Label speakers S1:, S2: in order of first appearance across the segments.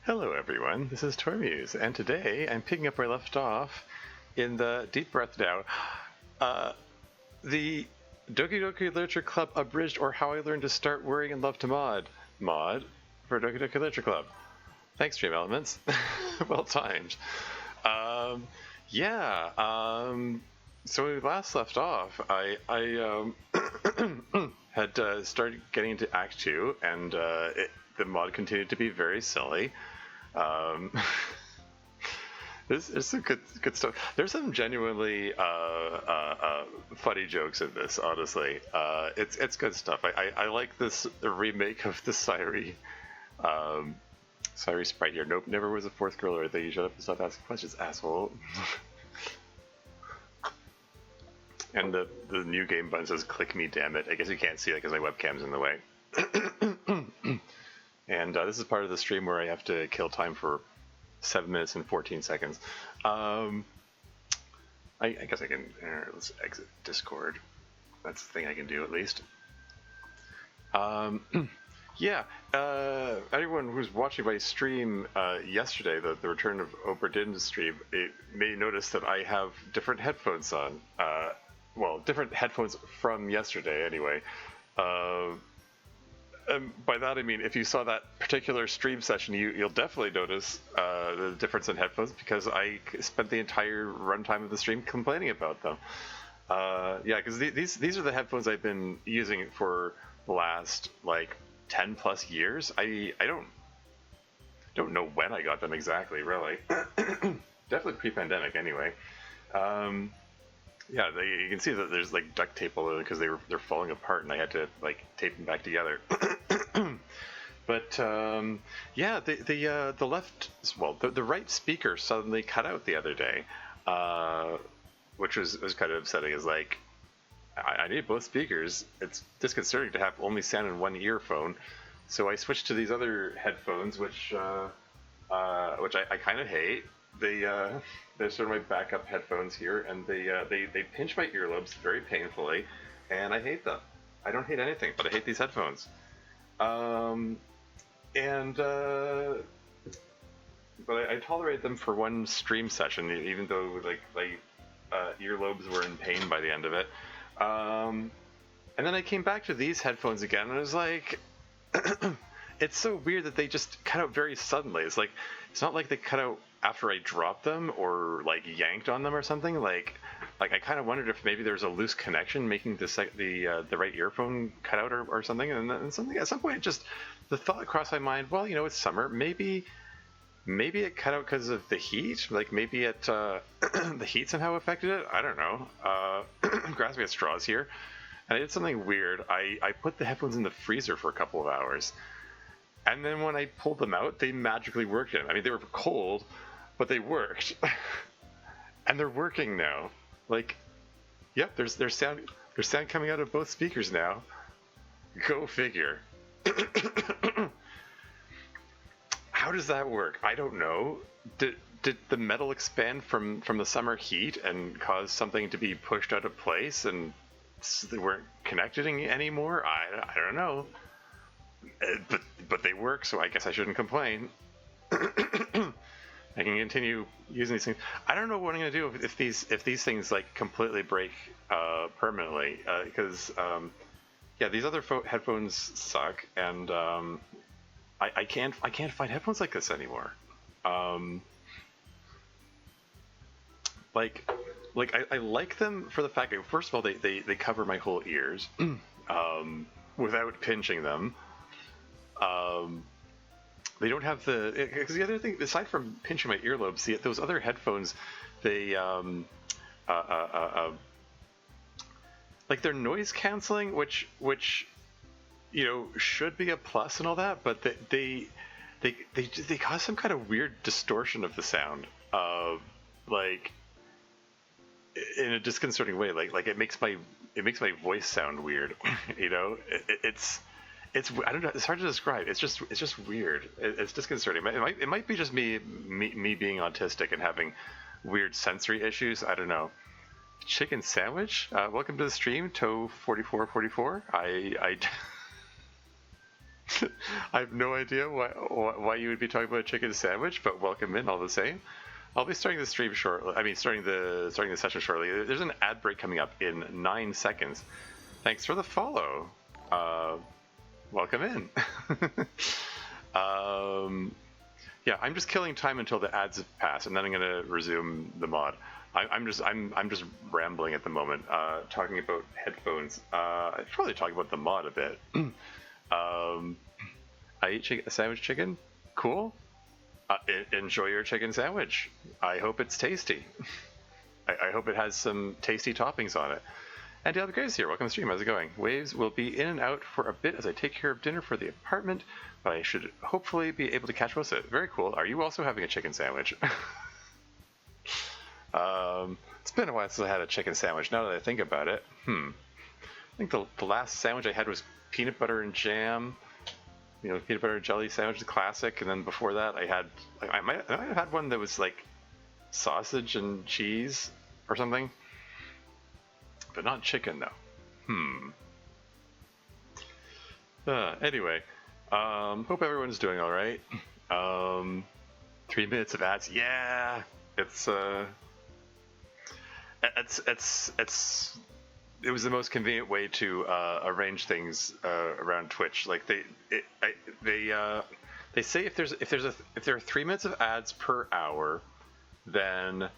S1: Hello everyone, this is Tormuse, and today I'm picking up where I left off in the Deep Breath Now. The Doki Doki Literature Club Abridged, or How I Learned to Start Worrying and Love to Mod for Doki Doki Literature Club. Thanks, Stream Elements. Well timed. So when we last left off, I had started getting into Act 2, and the mod continued to be very silly. There's some good stuff. There's some genuinely funny jokes in this. Honestly, it's good stuff. I like this remake of the Sairi sprite here. Nope, never was a fourth girl or anything. You shut up and stop asking questions, asshole. And the new game button says "click me, damn it." I guess you can't see that because my webcam's in the way. And this is part of the stream where I have to kill time for 7 minutes and 14 seconds. I guess I can. Let's exit Discord. That's the thing I can do at least. Anyone who's watching my stream yesterday, the return of Oprah Din's stream, it may notice that I have different headphones on. Different headphones from yesterday, anyway. By that I mean, if you saw that particular stream session, you'll definitely notice the difference in headphones, because I spent the entire runtime of the stream complaining about them. Because these are the headphones I've been using for the last 10 plus years. I don't know when I got them exactly, really. Definitely pre-pandemic, anyway. You can see that there's duct tape all over because they're falling apart, and I had to tape them back together. But the right speaker suddenly cut out the other day, which was kind of upsetting. Is I need both speakers. It's disconcerting to have only sound in one earphone, so I switched to these other headphones, which I kind of hate. They're sort of my backup headphones here, and they pinch my earlobes very painfully, and I hate them. I don't hate anything, but I hate these headphones. But I tolerated them for one stream session, even though earlobes were in pain by the end of it. And then I came back to these headphones again, and I was like, it's so weird that they just cut out very suddenly. It's not like they cut out after I dropped them or yanked on them or something. I kind of wondered if maybe there's a loose connection making the right earphone cut out or something. And something at some point, just the thought crossed my mind. Well, it's summer. Maybe it cut out because of the heat. Maybe it the heat somehow affected it. I don't know. Grasping at straws here. And I did something weird. I put the headphones in the freezer for a couple of hours. And then when I pulled them out, they magically worked again. I mean, they were cold, but they worked. And they're working now. Yep, there's sound coming out of both speakers now. Go figure. How does that work? I don't know. Did the metal expand from the summer heat and cause something to be pushed out of place, and they weren't connected anymore? I don't know. But they work, so I guess I shouldn't complain. I can continue using these things. I don't know what I'm gonna do if these things completely break permanently, because these other headphones suck, and I can't find headphones like this anymore. I like them for the fact that, first of all, they cover my whole ears without pinching them. They don't have because the other thing, aside from pinching my earlobes, those other headphones, they they're noise canceling, which should be a plus and all that, but they cause some kind of weird distortion of the sound, in a disconcerting way. It makes my voice sound weird. It's I don't know. It's hard to describe. It's just weird. It's disconcerting. It might be just me being autistic and having weird sensory issues. I don't know. Chicken sandwich. Welcome to the stream, Toe4444. I have no idea why you would be talking about a chicken sandwich, but welcome in all the same. I'll be starting the stream shortly. I mean, starting the session shortly. There's an ad break coming up in 9 seconds. Thanks for the follow. Welcome in. Yeah, I'm just killing time until the ads pass, and then I'm gonna resume the mod. I'm just rambling at the moment, talking about headphones. I should probably talk about the mod a bit. I eat a sandwich chicken. Cool. Enjoy your chicken sandwich. I hope it's tasty. I hope it has some tasty toppings on it. And DL Graves here. Welcome to the stream. How's it going? Waves will be in and out for a bit as I take care of dinner for the apartment, but I should hopefully be able to catch most of it. Very cool. Are you also having a chicken sandwich? It's been a while since I had a chicken sandwich. Now that I think about it, I think the last sandwich I had was peanut butter and jam. You know, peanut butter and jelly sandwich, the classic. And then before that, I might have had one that was like sausage and cheese or something, but not chicken though. Anyway, hope everyone's doing all right. 3 minutes of ads. Yeah, it was the most convenient way to arrange things around Twitch. Like they say if there are 3 minutes of ads per hour, then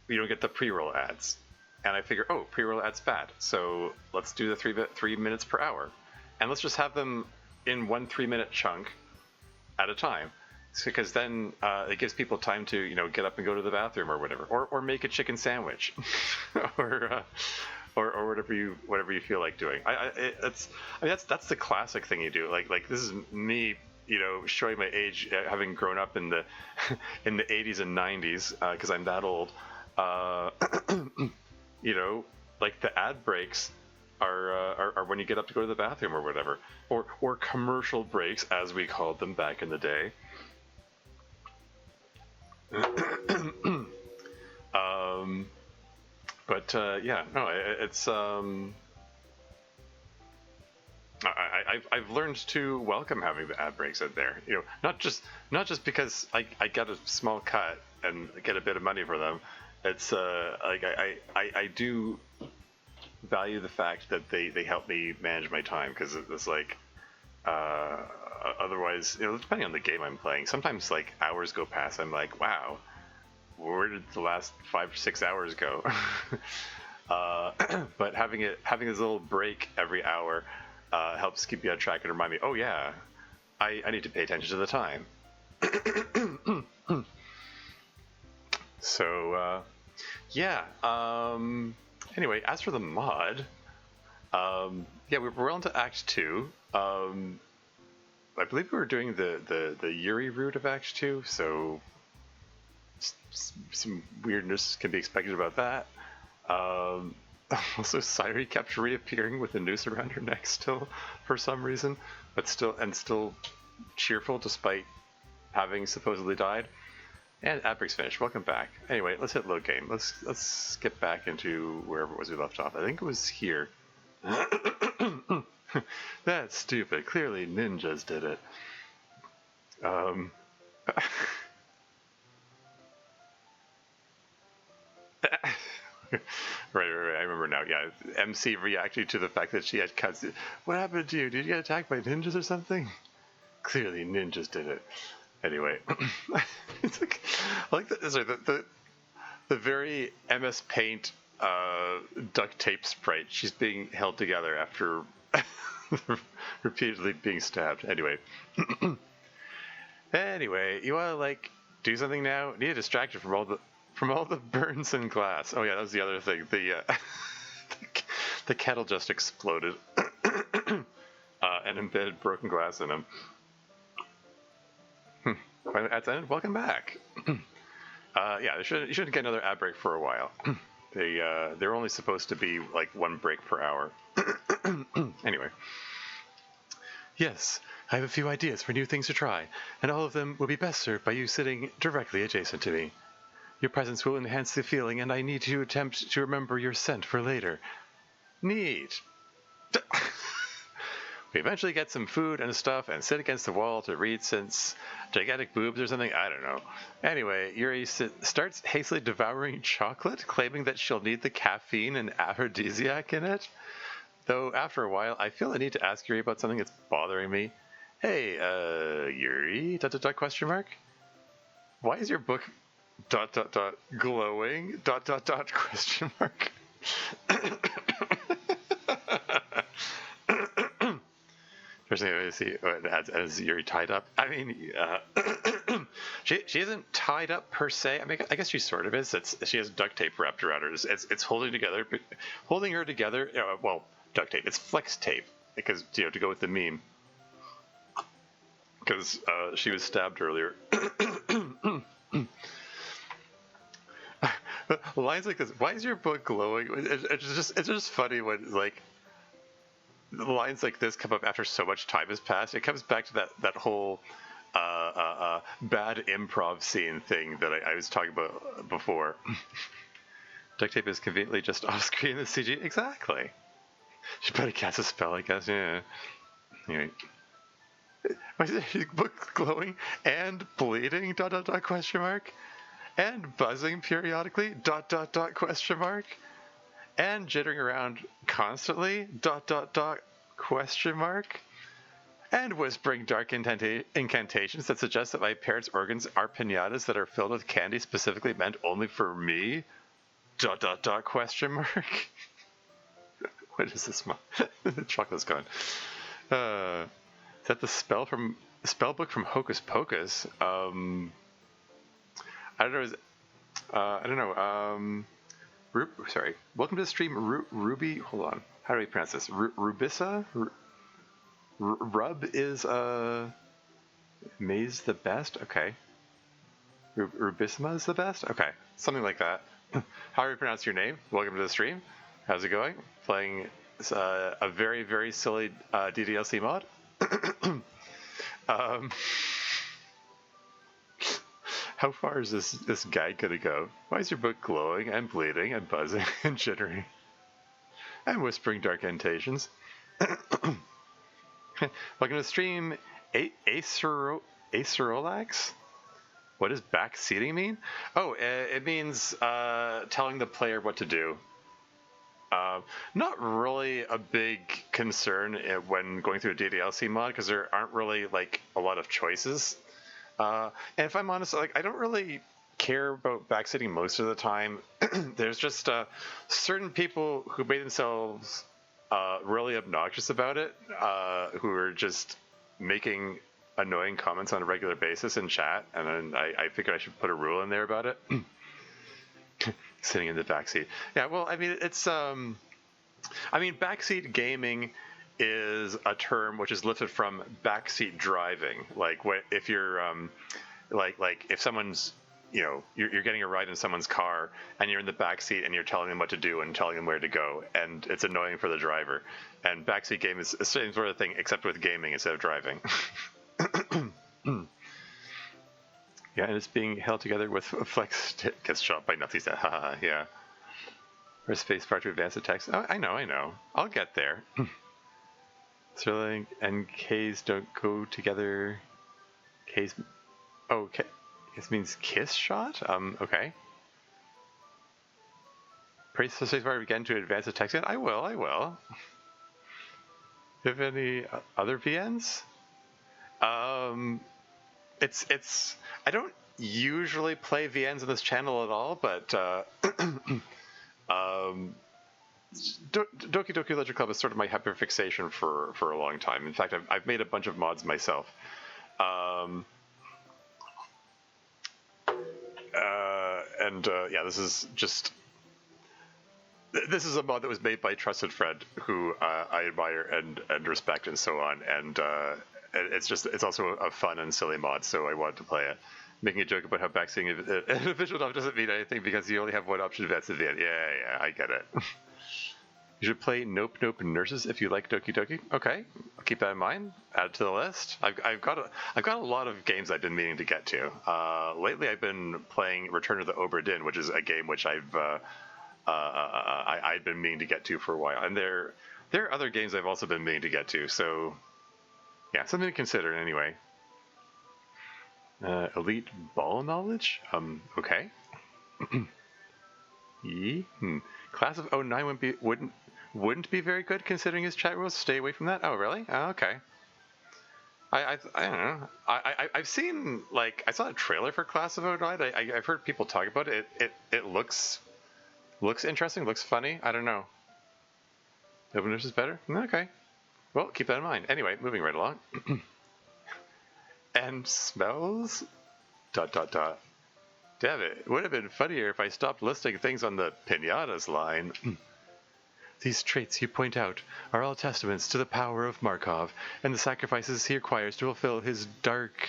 S1: you don't get the pre-roll ads. And I figure, oh, pre-roll ads bad, so let's do the 3 minutes per hour, and let's just have them in 1 3-minute chunk at a time. Because then it gives people time to get up and go to the bathroom or whatever, or make a chicken sandwich, or whatever you feel like doing. That's the classic thing you do. Like this is me, showing my age, having grown up in the in the 80s and 90s, because I'm that old. Like the ad breaks are when you get up to go to the bathroom or whatever, or commercial breaks as we called them back in the day. It's I've learned to welcome having the ad breaks out there. Not just because I get a small cut and get a bit of money for them. It's I do value the fact that they help me manage my time, because it's like otherwise, depending on the game I'm playing, sometimes like hours go past. I'm like, wow, where did the last 5 or 6 hours go? But having this little break every hour helps keep you on track and remind me, oh yeah, I need to pay attention to the time. So anyway, as for the mod, we're on to Act 2. I believe we were doing the Yuri route of Act 2, so some weirdness can be expected about that. Also, Sairi kept reappearing with a noose around her neck still, for some reason, but still cheerful despite having supposedly died. And Abridged finished. Welcome back. Anyway, let's hit load game. Let's get back into wherever it was we left off. I think it was here. That's stupid. Clearly ninjas did it. Right. I remember now. Yeah, MC reacting to the fact that she had cuts. What happened to you? Did you get attacked by ninjas or something? Clearly ninjas did it. Anyway, it's like the very MS Paint duct tape sprite. She's being held together after repeatedly being stabbed. Anyway, you want to do something now? Need a distraction from all the burns and glass. Oh yeah, that was the other thing. The kettle just exploded and embedded broken glass in him. That's it. Welcome back. You shouldn't get another ad break for a while. They're only supposed to be like 1 break per hour. Anyway. Yes, I have a few ideas for new things to try, and all of them will be best served by you sitting directly adjacent to me. Your presence will enhance the feeling, and I need to attempt to remember your scent for later. Neat. We eventually get some food and stuff and sit against the wall to read since gigantic boobs or something. I don't know. Anyway, Yuri starts hastily devouring chocolate, claiming that she'll need the caffeine and aphrodisiac in it. Though after a while, I feel the need to ask Yuri about something that's bothering me. Hey, Yuri, ... question mark? Why is your book ... glowing ... question mark? First thing I see as Yuri tied up. I mean, she isn't tied up per se. I mean, I guess she sort of is. She has duct tape wrapped around her. It's holding her together. Well, duct tape. It's flex tape because to go with the meme. Because she was stabbed earlier. Lines like this. Why is your book glowing? It's just funny when like lines like this come up after so much time has passed. It comes back to that whole bad improv scene thing that I was talking about before. Duct tape is conveniently just off screen in the CG. Exactly. She better cast a spell, I guess. Yeah. Anyway. Why is your book glowing and bleeding? ... question mark. And buzzing periodically ... question mark. And jittering around constantly ... question mark. And whispering dark incantations that suggest that my parents' organs are pinatas that are filled with candy specifically meant only for me ... question mark. What is this? The chocolate's gone. Is that the spell book from Hocus Pocus? I don't know. I don't know. Sorry. Welcome to the stream, Ruby. Hold on. How do we pronounce this? Rubissa? Rub is Maze the best? Okay. Rubissima is the best? Okay. Something like that. How do we pronounce your name? Welcome to the stream. How's it going? Playing a very, very silly DDLC mod. How far is this guy gonna go? Why is your book glowing and bleeding and buzzing and jittering and whispering dark incantations? Welcome to the stream, Acerolax? What does backseating mean? Oh, it means telling the player what to do. Not really a big concern when going through a DDLC mod because there aren't really like a lot of choices. And if I'm honest, like I don't really care about backseating most of the time. There's just certain people who made themselves really obnoxious about it, who are just making annoying comments on a regular basis in chat, and then I figured I should put a rule in there about it. Sitting in the backseat. Yeah, well, I mean, it's backseat gaming is a term which is lifted from backseat driving. Like, if you're like if someone's, you're getting a ride in someone's car and you're in the backseat and you're telling them what to do and telling them where to go, and it's annoying for the driver. And backseat game is the same sort of thing, except with gaming instead of driving. Yeah, and it's being held together with flex gets shot by nothing. Haha, yeah. Press space bar to advance the text. Oh, I know. I'll get there. Sterling and K's don't go together. K's. Oh, K. This means kiss shot? Okay. Press the space bar again to advance the text. I will. Do you have any other VNs? It's I don't usually play VNs on this channel at all, but Doki Doki Literature Club is sort of my hyperfixation for a long time. In fact, I've made a bunch of mods myself. Yeah, this is a mod that was made by a trusted friend who I admire and respect and so on, and it's also a fun and silly mod, so I wanted to play it. Making a joke about how backseating in a visual novel doesn't mean anything because you only have one option to advance at the end. Yeah, I get it. You should play Nope Nurses if you like Doki Doki. Okay, I'll keep that in mind. Add it to the list. I've got a lot of games I've been meaning to get to. Lately, I've been playing Return of the Obra Dinn, which is a game which I've been meaning to get to for a while. And there are other games I've also been meaning to get to, so yeah, something to consider anyway. Elite ball knowledge? Okay. Class of 09 wouldn't be very good considering his chat rules. Stay away from that. Oh, really? Oh, okay. I don't know. I've seen, like, I saw a trailer for Class of 09. I've heard people talk about it. It looks interesting. Looks funny. I don't know. Openers is better. Okay. Well, keep that in mind. Anyway, moving right along. And smells. ... Damn it, would have been funnier if I stopped listing things on the pinatas line. These traits you point out are all testaments to the power of Markov and the sacrifices he requires to fulfill his dark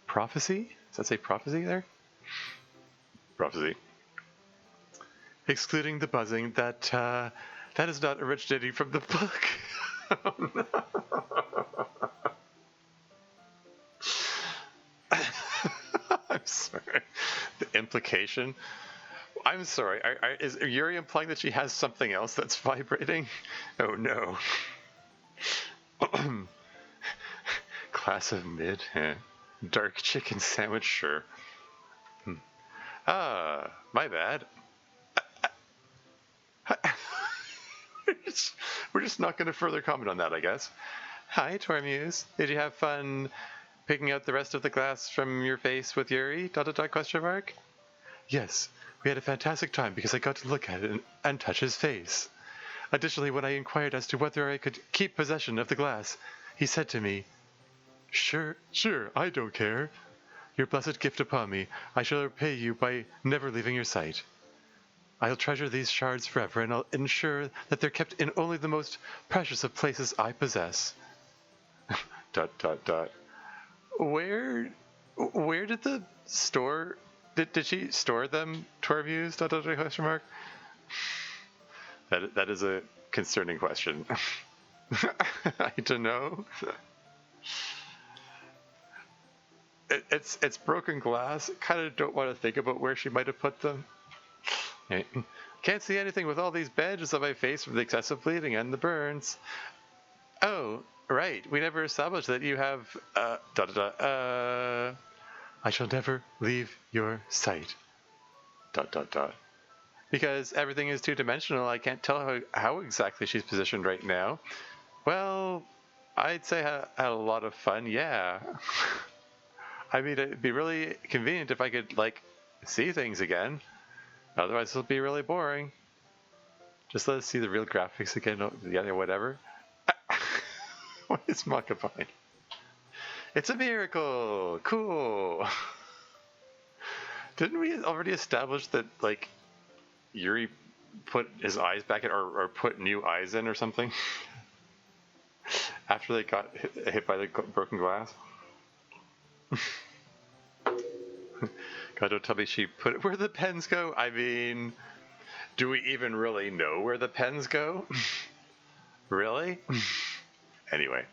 S1: prophecy? Does that say prophecy there? Prophecy. Excluding the buzzing, that is not originating from the book. Oh, no. I'm sorry. The implication. I'm sorry. Is Yuri implying that she has something else that's vibrating? Oh no. Class of mid. Dark chicken sandwich. Sure. My bad. We're just not going to further comment on that, I guess. Hi, Tormuse. Did you have fun picking out the rest of the glass from your face with Yuri? ... question mark? Yes, we had a fantastic time because I got to look at it and touch his face. Additionally, when I inquired as to whether I could keep possession of the glass, he said to me, Sure, I don't care. Your blessed gift upon me, I shall repay you by never leaving your sight. I'll treasure these shards forever, and I'll ensure that they're kept in only the most precious of places I possess. ... Where did the store... Did she store them, Tormuse? ... question mark? That is a concerning question. I don't know. It's broken glass. Kind of don't want to think about where she might have put them. Can't see anything with all these bandages on my face from the excessive bleeding and the burns. Oh, right. We never established that you have I shall never leave your sight. ... Because everything is two-dimensional, I can't tell how exactly she's positioned right now. Well, I'd say I had a lot of fun, yeah. I mean, it'd be really convenient if I could, like, see things again. Otherwise, it'll be really boring. Just let us see the real graphics again, or whatever. What is Makapine? It's a miracle! Cool! Didn't we already establish that, like, Yuri put his eyes back in, or put new eyes in or something? After they got hit by the broken glass? God, don't tell me she put it where the pens go. I mean, do we even really know where the pens go? Really? Anyway.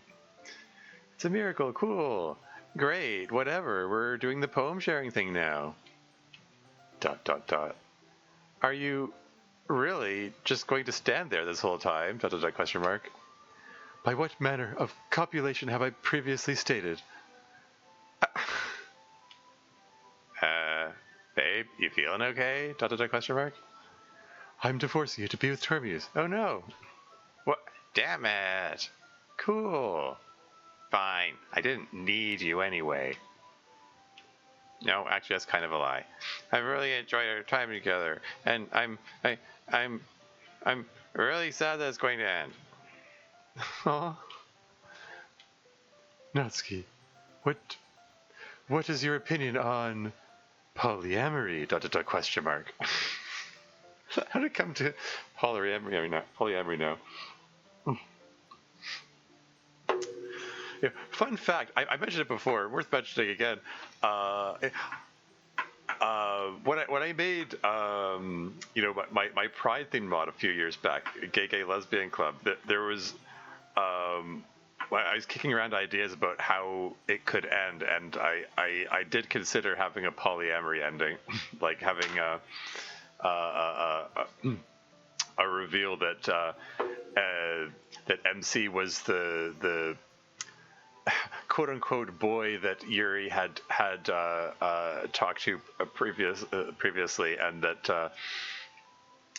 S1: It's a miracle. Cool. Great. Whatever. We're doing the poem sharing thing now. ... Are you really just going to stand there this whole time? ... question mark. By what manner of copulation have I previously stated? Babe, you feeling okay? ... question mark. I'm divorcing you to be with Termius. Oh no. What? Damn it. Cool. Fine. I didn't need you anyway. No, actually, that's kind of a lie. I really enjoyed our time together, and I'm really sad that it's going to end. Aw. Natsuki, what is your opinion on polyamory? ... question mark. How did it come to polyamory? I mean, not polyamory now. Yeah, fun fact, I mentioned it before, worth mentioning again. When I made, my Pride theme mod a few years back, Gay Lesbian Club, there was, I was kicking around ideas about how it could end, and I did consider having a polyamory ending, like having a reveal that that MC was the quote unquote boy that Yuri had talked to previously, and that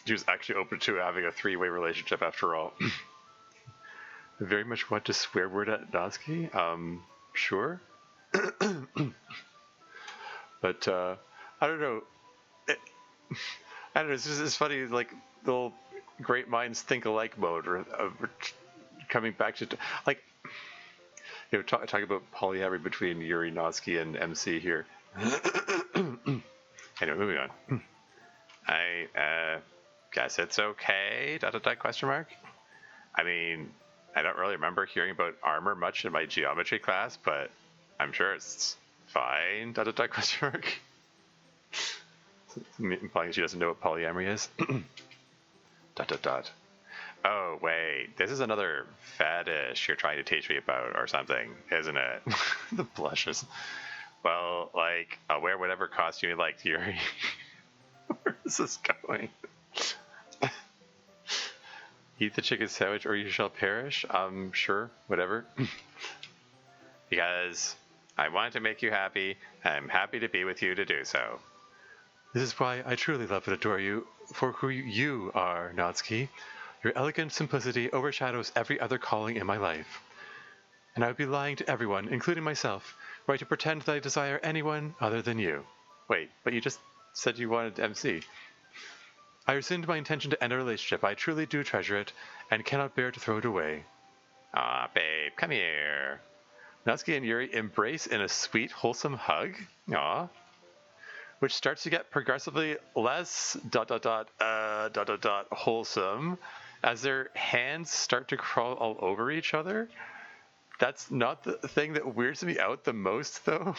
S1: she was actually open to having a 3-way relationship after all. I very much want to swear word at Natsuki. Sure. But I don't know. I don't know. It's funny, like the whole great minds think alike mode, or coming back to like, you know, talking about polyamory between Yuri, Natsuki, and MC here. Anyway, moving on. I guess it's okay. ... Question mark. I mean, I don't really remember hearing about armor much in my geometry class, but I'm sure it's fine. ... Question mark. Implying she doesn't know what polyamory is. ... Oh, wait. This is another fetish you're trying to teach me about or something, isn't it? The blushes. Well, like, I'll wear whatever costume you like, Yuri. Where is this going? Eat the chicken sandwich or you shall perish? Sure, whatever. Because I want to make you happy, and I'm happy to be with you to do so. This is why I truly love and adore you, for who you are, Natsuki. Your elegant simplicity overshadows every other calling in my life. And I would be lying to everyone, including myself, were I to pretend that I desire anyone other than you. Wait, but you just said you wanted MC. I rescind my intention to end a relationship. I truly do treasure it, and cannot bear to throw it away. Ah, babe, come here. Natsuki and Yuri embrace in a sweet, wholesome hug. Aw. Which starts to get progressively less ... wholesome as their hands start to crawl all over each other. That's not the thing that weirds me out the most, though.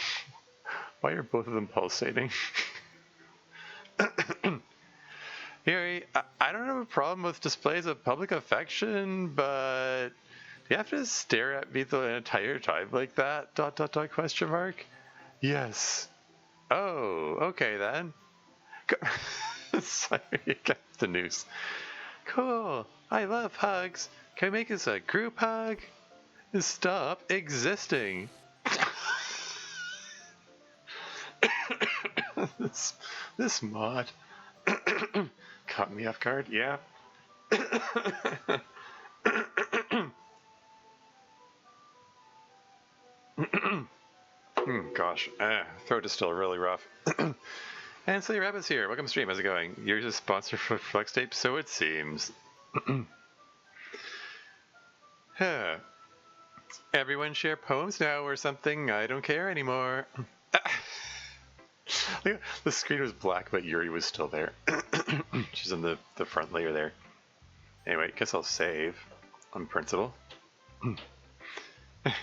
S1: Why are both of them pulsating? Yuri, I don't have a problem with displays of public affection, but do you have to stare at me the entire time like that? ... Question mark. Yes. Oh, okay then. Sorry, you got the news. Cool. I love hugs. Can we make this a group hug? Stop existing. This mod caught me off guard. Yeah. Gosh, throat is still really rough. And Silly Rabbit's here. Welcome to stream. How's it going? You're just sponsored for Flex Tape, so it seems. Everyone share poems now or something. I don't care anymore. The screen was black, but Yuri was still there. She's in the front layer there. Anyway, guess I'll save on principle. I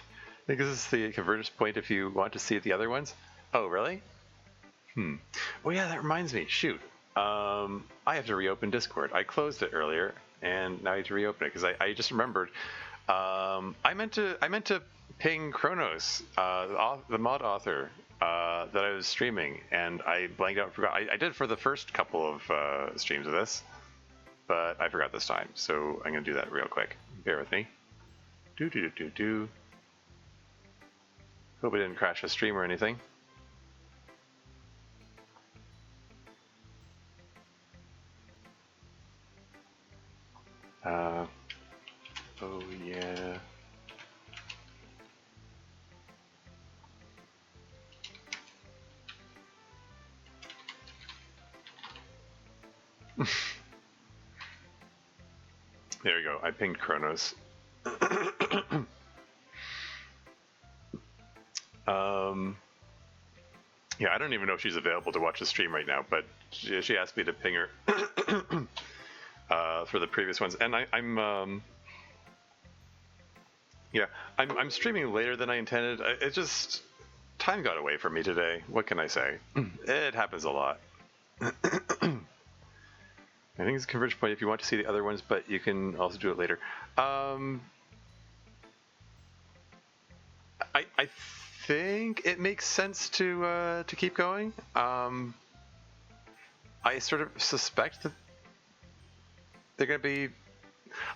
S1: think this is the convergence point if you want to see the other ones. Oh, really? Oh yeah, that reminds me. Shoot. I have to reopen Discord. I closed it earlier, and now I have to reopen it because I just remembered. I meant to ping Chronos, the mod author, that I was streaming, and I blanked out and forgot. I did for the first couple of streams of this, but I forgot this time. So I'm gonna do that real quick. Bear with me. Hope it didn't crash the stream or anything. Oh yeah. There we go. I pinged Chronos. Yeah, I don't even know if she's available to watch the stream right now, but she asked me to ping her for the previous ones, and I'm streaming later than I intended. It just time got away from me today. What can I say? It happens a lot. I think it's a convergence point if you want to see the other ones, but you can also do it later. I think it makes sense to keep going. I sort of suspect that they're going to be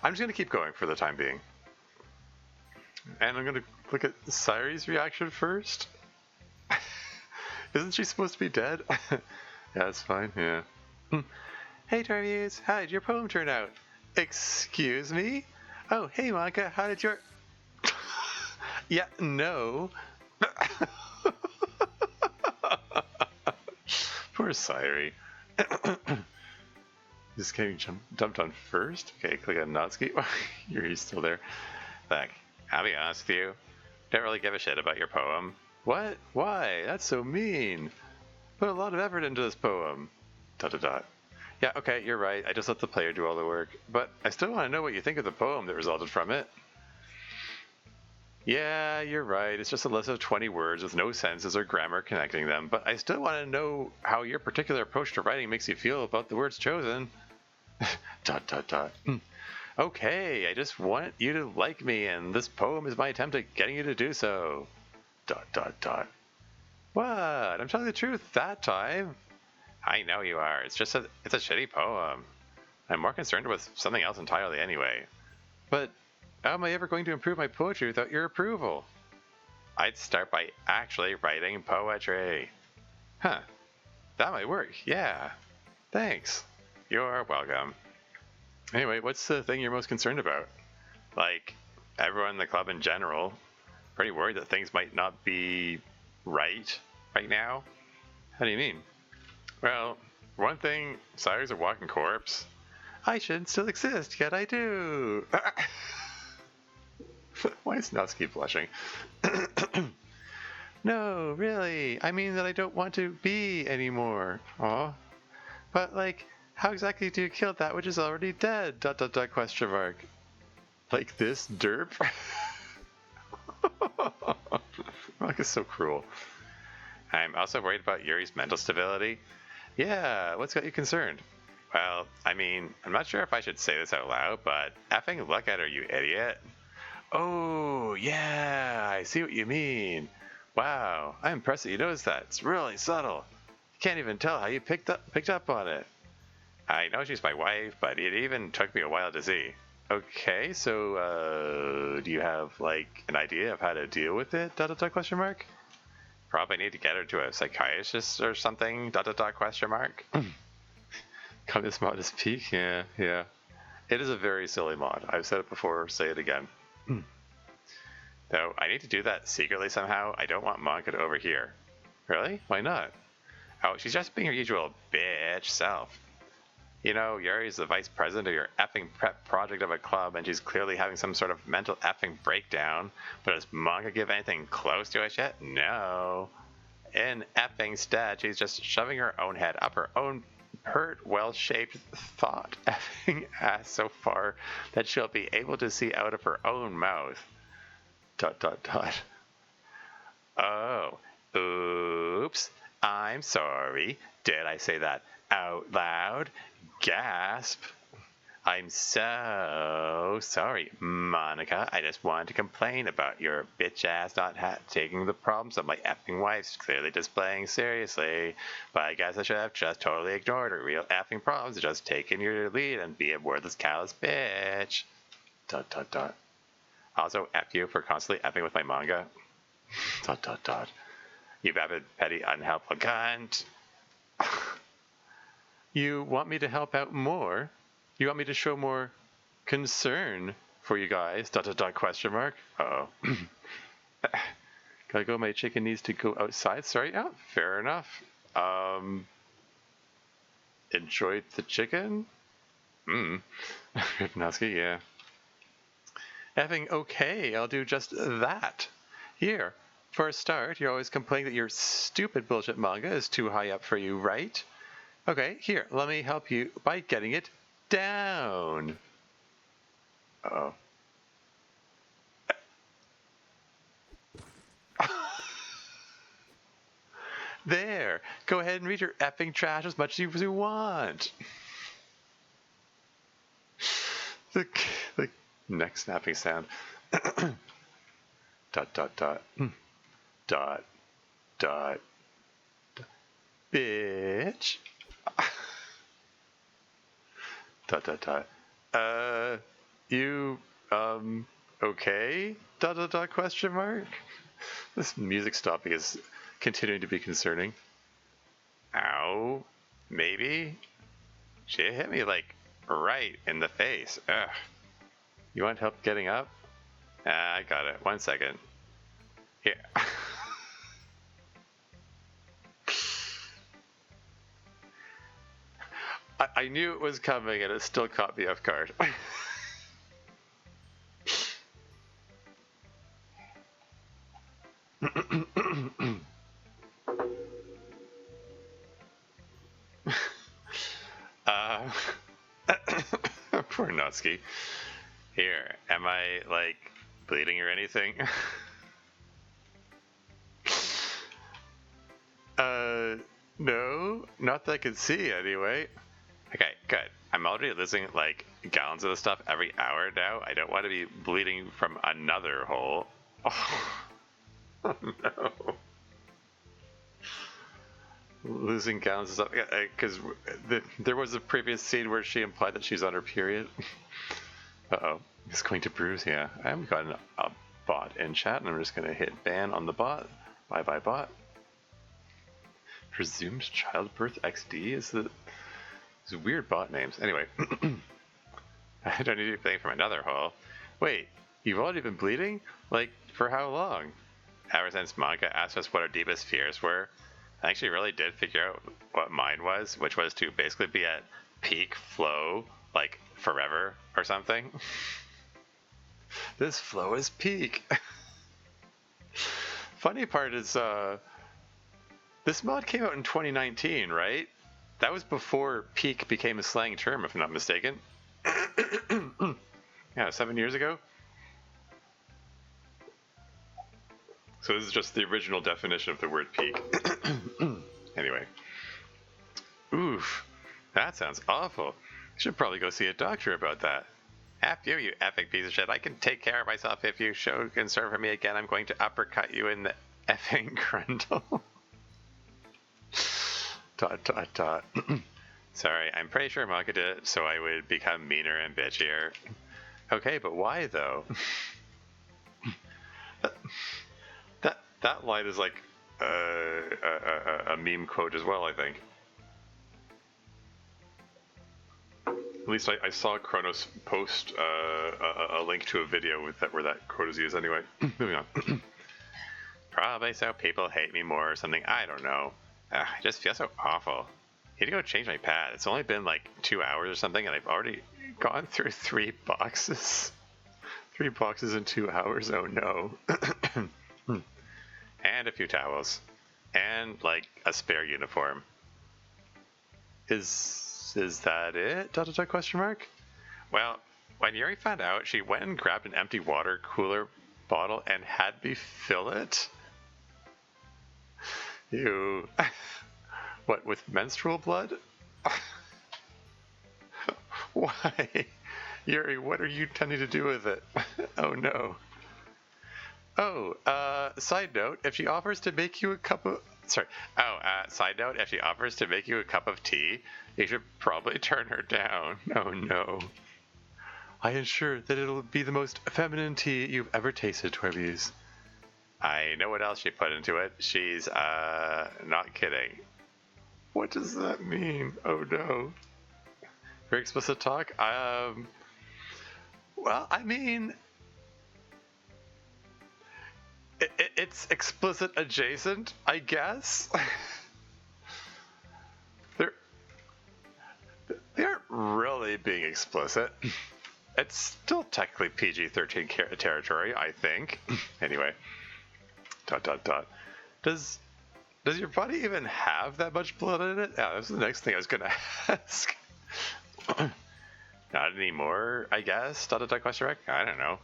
S1: I'm just going to keep going for the time being. And I'm going to look at Sayuri's reaction first. Isn't she supposed to be dead? Yeah, that's fine, yeah. Hey, Tarviews, how did your poem turn out? Excuse me? Oh, hey, Monica, how did your... Yeah, no. Poor Sayuri. Just getting dumped on first? Okay, click on Natsuki. Yuri's still there. Look, I'll be honest with you. Don't really give a shit about your poem. What? Why? That's so mean. Put a lot of effort into this poem. ... Yeah, okay, you're right. I just let the player do all the work. But I still want to know what you think of the poem that resulted from it. Yeah, you're right. It's just a list of 20 words with no sentences or grammar connecting them. But I still want to know how your particular approach to writing makes you feel about the words chosen. ... Okay, I just want you to like me, and this poem is my attempt at getting you to do so. ... What? I'm telling the truth that time. I know you are. It's a shitty poem. I'm more concerned with something else entirely anyway. But how am I ever going to improve my poetry without your approval? I'd start by actually writing poetry. Huh. That might work, yeah. Thanks. You're welcome. Anyway, what's the thing you're most concerned about? Like, everyone in the club in general, pretty worried that things might not be right now? How do you mean? Well, one thing, Sayuri's a walking corpse. I shouldn't still exist, yet I do. Why is Natsuki blushing? No, really. I mean that I don't want to be anymore. Aw. But, like, how exactly do you kill that which is already dead? ... question mark. Like this derp? Rock is so cruel. I'm also worried about Yuri's mental stability. Yeah, what's got you concerned? Well, I mean, I'm not sure if I should say this out loud, but effing look at her, you idiot. Oh, yeah, I see what you mean. Wow, I'm impressed that you noticed that. It's really subtle. You can't even tell how you picked up on it. I know she's my wife, but it even took me a while to see. Okay, so, do you have, like, an idea of how to deal with it? ... question mark? Probably need to get her to a psychiatrist or something, ... question mark? Come this mod is peak? Yeah. It is a very silly mod. I've said it before, say it again. Though, I need to do that secretly somehow. I don't want Monica to overhear. Really? Why not? Oh, she's just being her usual bitch self. You know, Yuri's the vice president of your effing prep project of a club, and she's clearly having some sort of mental effing breakdown. But does Monica give anything close to it yet? No. In effing stead, she's just shoving her own head up her own hurt, well-shaped thought effing ass so far that she'll be able to see out of her own mouth. ... Oh, oops, I'm sorry. Did I say that out loud? Gasp. I'm so sorry, Monica. I just wanted to complain about your bitch ass not taking the problems of my effing wife's clearly displaying seriously. But I guess I should have just totally ignored her real effing problems and just taken your lead and be a worthless, callous bitch. ... Also, F you for constantly effing with my manga. ... You vapid, petty, unhelpful cunt. You want me to help out more? You want me to show more concern for you guys? ... question mark? Uh-oh. Gotta go, my chicken needs to go outside. Sorry, oh, fair enough. Enjoyed the chicken? Natsuki, yeah. Effing okay, I'll do just that. Here, for a start, you're always complaining that your stupid bullshit manga is too high up for you, right? Okay, here, let me help you by getting it down. Uh-oh. There, go ahead and read your effing trash as much as you want. The neck snapping sound. ... Bitch. ... You, okay? Dot dot dot question mark? This music stopping is continuing to be concerning. Ow. Maybe? She hit me, like, right in the face. Ugh. You want help getting up? I got it. 1 second. Here. I knew it was coming and it still caught me off guard. Poor Natsuki. Here, am I, like, bleeding or anything? No, not that I can see anyway. Okay, good. I'm already losing, like, gallons of this stuff every hour now. I don't want to be bleeding from another hole. Oh, no. Losing gallons of stuff. Because there was a previous scene where she implied that she's on her period. Uh-oh. It's going to bruise, yeah. I haven't gotten a bot in chat, and I'm just going to hit ban on the bot. Bye-bye, bot. Presumed childbirth XD is the... These weird bot names. Anyway. I don't need to be playing from another hole. Wait, you've already been bleeding? Like, for how long? Ever since manga asked us what our deepest fears were, I actually really did figure out what mine was, which was to basically be at peak flow, like, forever or something. This flow is peak. Funny part is, this mod came out in 2019, right? That was before peak became a slang term, if I'm not mistaken. Yeah, 7 years ago. So this is just the original definition of the word peak. Anyway. Oof. That sounds awful. I should probably go see a doctor about that. F you, you effing piece of shit. I can take care of myself. If you show concern for me again, I'm going to uppercut you in the effing grundle. Dot dot dot. Sorry, I'm pretty sure Maka did it so I would become meaner and bitchier. Okay, but why though? That line is like a meme quote as well, I think. At least I saw Chronos post a link to a video with that where that quote is used. Anyway, moving on. Probably so people hate me more or something. I don't know. I just feel so awful. I need to go change my pad. It's only been like 2 hours or something, and I've already gone through 3 boxes. 3 boxes in 2 hours. Oh no. And a few towels. And like a spare uniform. Is that it? Dot dot dot question mark? Well, when Yuri found out, she went and grabbed an empty water cooler bottle and had me fill it. Ew. What, with menstrual blood? Why? Yuri, what are you intending to do with it? Oh no. Oh, side note, if she offers to make you a cup of... side note, if she offers to make you a cup of tea, you should probably turn her down. Oh no. I ensure that it'll be the most feminine tea you've ever tasted, Twerbies. I know what else she put into it. She's, not kidding. What does that mean? Oh no. Very explicit talk? Well, I mean... It's explicit adjacent, I guess. They aren't really being explicit. It's still technically PG-13 territory, I think. Anyway. ... Does your body even have that much blood in it? Yeah, that's the next thing I was gonna ask. Not anymore, I guess? ... question mark? I don't know.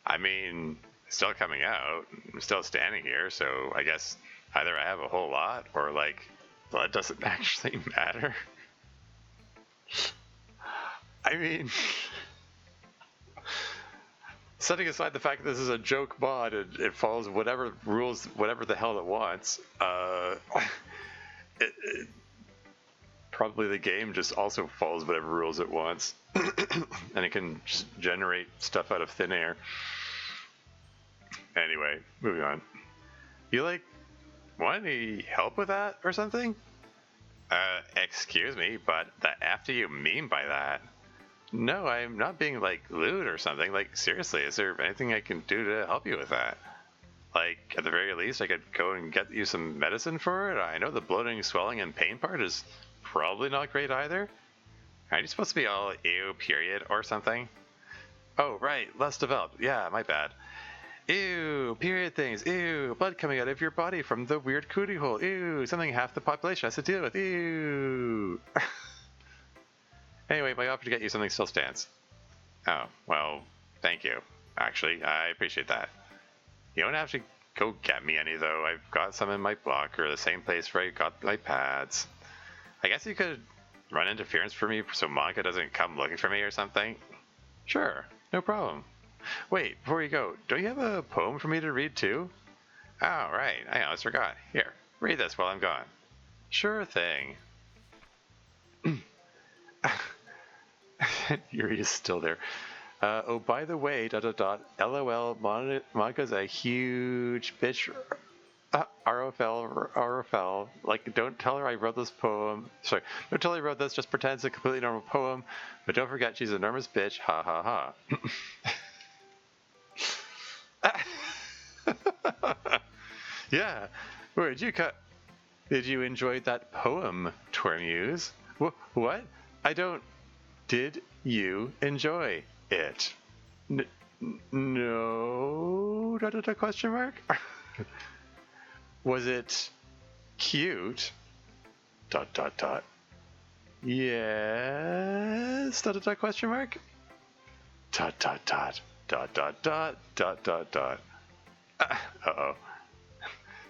S1: I mean, it's still coming out. I'm still standing here, so I guess either I have a whole lot or like blood doesn't actually matter. I mean, setting aside the fact that this is a joke mod and it follows whatever rules, whatever the hell it wants, probably the game just also follows whatever rules it wants. And it can just generate stuff out of thin air. Anyway, moving on. You want any help with that or something? Excuse me, but the F do you mean by that? No, I'm not being lewd or something. Seriously, is there anything I can do to help you with that? At the very least, I could go and get you some medicine for it. I know the bloating, swelling, and pain part is probably not great either. Aren't you supposed to be all ew, period, or something? Oh, right, less developed. Yeah, my bad. Ew, period things. Ew, blood coming out of your body from the weird cootie hole. Ew, something half the population has to deal with. Ew. Anyway, my offer to get you something still stands. Oh, well, thank you. Actually, I appreciate that. You don't have to go get me any, though. I've got some in my locker, the same place where I got my pads. I guess you could run interference for me so Monica doesn't come looking for me or something. Sure, no problem. Wait, before you go, don't you have a poem for me to read too? Oh, right, I almost forgot. Here, read this while I'm gone. Sure thing. Yuri is still there. Oh, by the way, ... LOL, Monica's a huge bitch. RFL. Don't tell her I wrote this poem. Sorry, don't tell her I wrote this. Just pretend it's a completely normal poem. But don't forget she's an enormous bitch. Ha ha ha. Yeah. Where'd you cut? Did you enjoy that poem, Tormuse? What? I don't. Did you enjoy it? No? ... Question mark? Was it cute? ... Yes? ... Question mark? ... Uh-oh.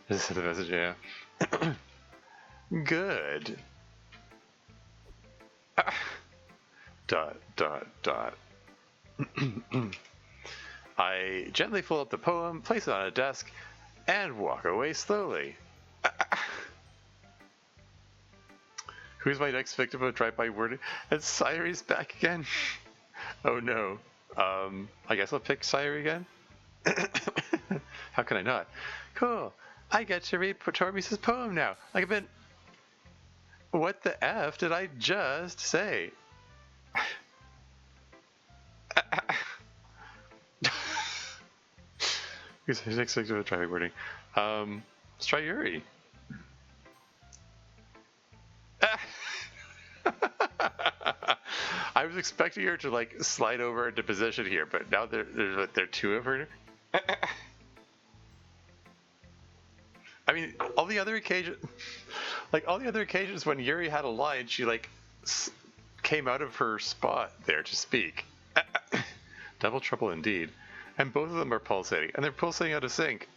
S1: This is the message, yeah. Good. ... I gently fold up the poem, place it on a desk, and walk away slowly. Who's my next victim of drive-by wording? It's Sayuri's back again. Oh no. I guess I'll pick Sayuri again. How can I not? Cool. I get to read Torbius' poem now. I've been... What the F did I just say? Who's next victim of drive-by wording? Let's try Yuri. I was expecting her to slide over into position here, but now there are two of her. I mean, all the other occasions when Yuri had a line, she came out of her spot there to speak. Double trouble indeed. And both of them are pulsating, and they're pulsating out of sync.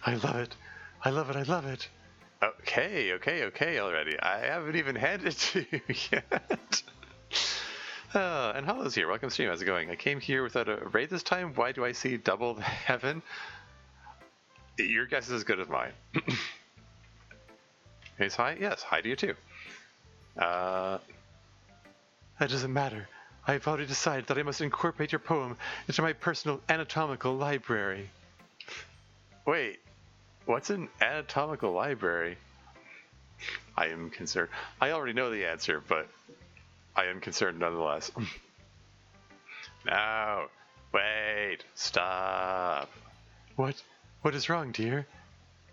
S1: I love it. I love it. I love it. Okay already. I haven't even handed it to you yet. And Hollow's here. Welcome to stream. How's it going? I came here without a raid this time. Why do I see double the heaven? Your guess is as good as mine. Is hi? Yes, hi to you too. That doesn't matter. I've already decided that I must incorporate your poem into my personal anatomical library. Wait, what's an anatomical library? I am concerned. I already know the answer, but I am concerned nonetheless. No, wait, stop. What is wrong, dear?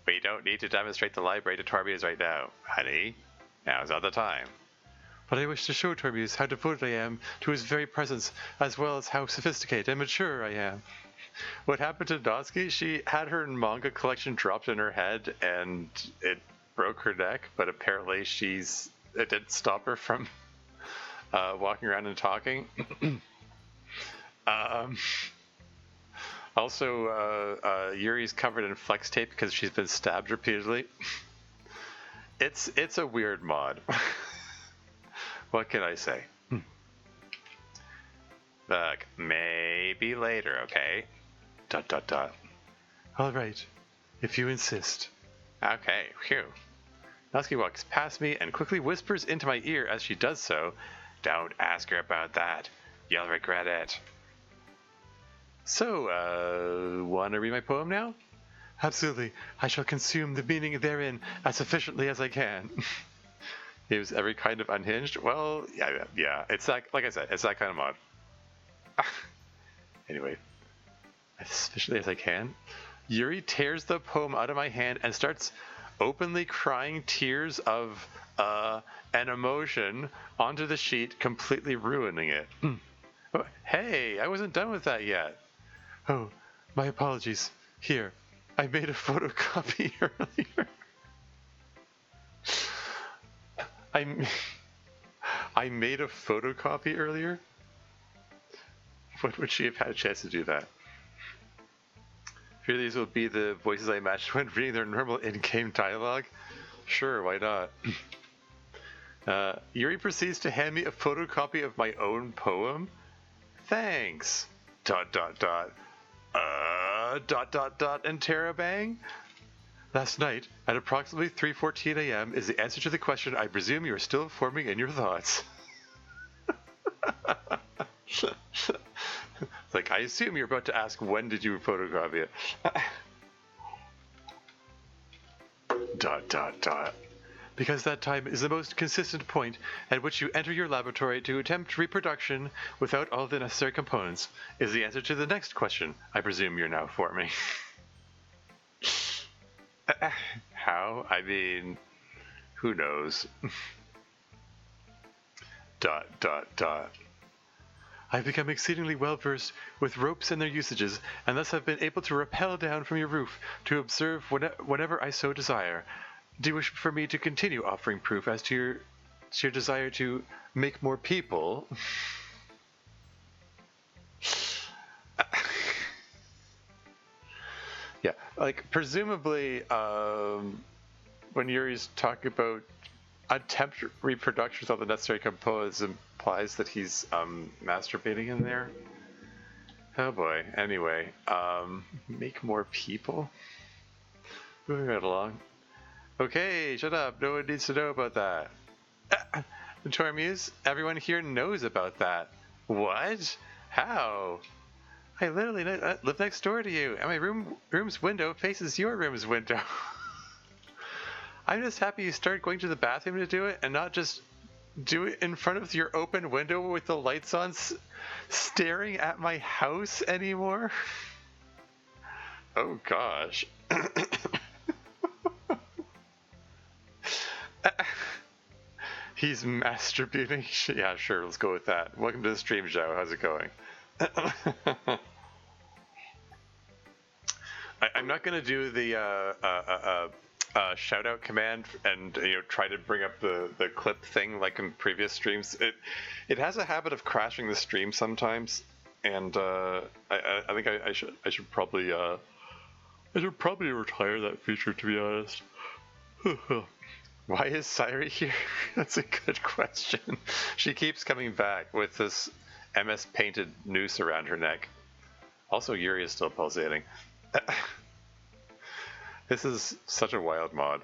S1: We don't need to demonstrate the library to Torbius right now, honey. Now's not the time. But I wish to show Torbius how devoted I am to his very presence, as well as how sophisticated and mature I am. What happened to Dosky? She had her manga collection dropped in her head, and it broke her neck, but apparently it didn't stop her from walking around and talking. Also, Yuri's covered in flex tape because she's been stabbed repeatedly. It's a weird mod. What can I say? Look, maybe later, okay? ... All right, if you insist. Okay, phew. Natsuki walks past me and quickly whispers into my ear as she does so, "Don't ask her about that. You'll regret it." So, wanna read my poem now? Absolutely. I shall consume the meaning therein as efficiently as I can. Use every kind of unhinged. Well, yeah. It's that, like I said, it's that kind of mod. Anyway, as efficiently as I can. Yuri tears the poem out of my hand and starts openly crying tears of an emotion onto the sheet, completely ruining it. Oh, hey, I wasn't done with that yet. Oh, my apologies. Here, I made a photocopy earlier. I made a photocopy earlier? When would she have had a chance to do that? Here these will be the voices I matched when reading their normal in-game dialogue? Sure, why not? Yuri proceeds to hand me a photocopy of my own poem. Thanks. ... and Terabang? Last night, at approximately 3:14 a.m. is the answer to the question I presume you are still forming in your thoughts. Like, I assume you're about to ask, when did you photocopy it? ... Because that time is the most consistent point at which you enter your laboratory to attempt reproduction without all the necessary components, is the answer to the next question I presume you're now forming. How? I mean, who knows? ... I've become exceedingly well-versed with ropes and their usages, and thus have been able to rappel down from your roof to observe whenever I so desire. Do you wish for me to continue offering proof as to your desire to make more people? Yeah, like, presumably, when Yuri's talking about attempt reproduction without the necessary components implies that he's masturbating in there. Oh boy. Anyway, make more people? Moving right along. Okay, shut up. No one needs to know about that. Tormuse, everyone here knows about that. What? How? I literally live next door to you, and my room's window faces your room's window. I'm just happy you started going to the bathroom to do it, and not just do it in front of your open window with the lights on, staring at my house anymore. Oh gosh. He's masturbating. Yeah, sure, let's go with that. Welcome to the stream, Zhao. How's it going? I'm not going to do the shout out command and try to bring up the clip thing like in previous streams. It has a habit of crashing the stream sometimes, and I think I should probably retire that feature, to be honest. Why is Sairi here? That's a good question. She keeps coming back with this MS painted noose around her neck. Also, Yuri is still pulsating. This is such a wild mod.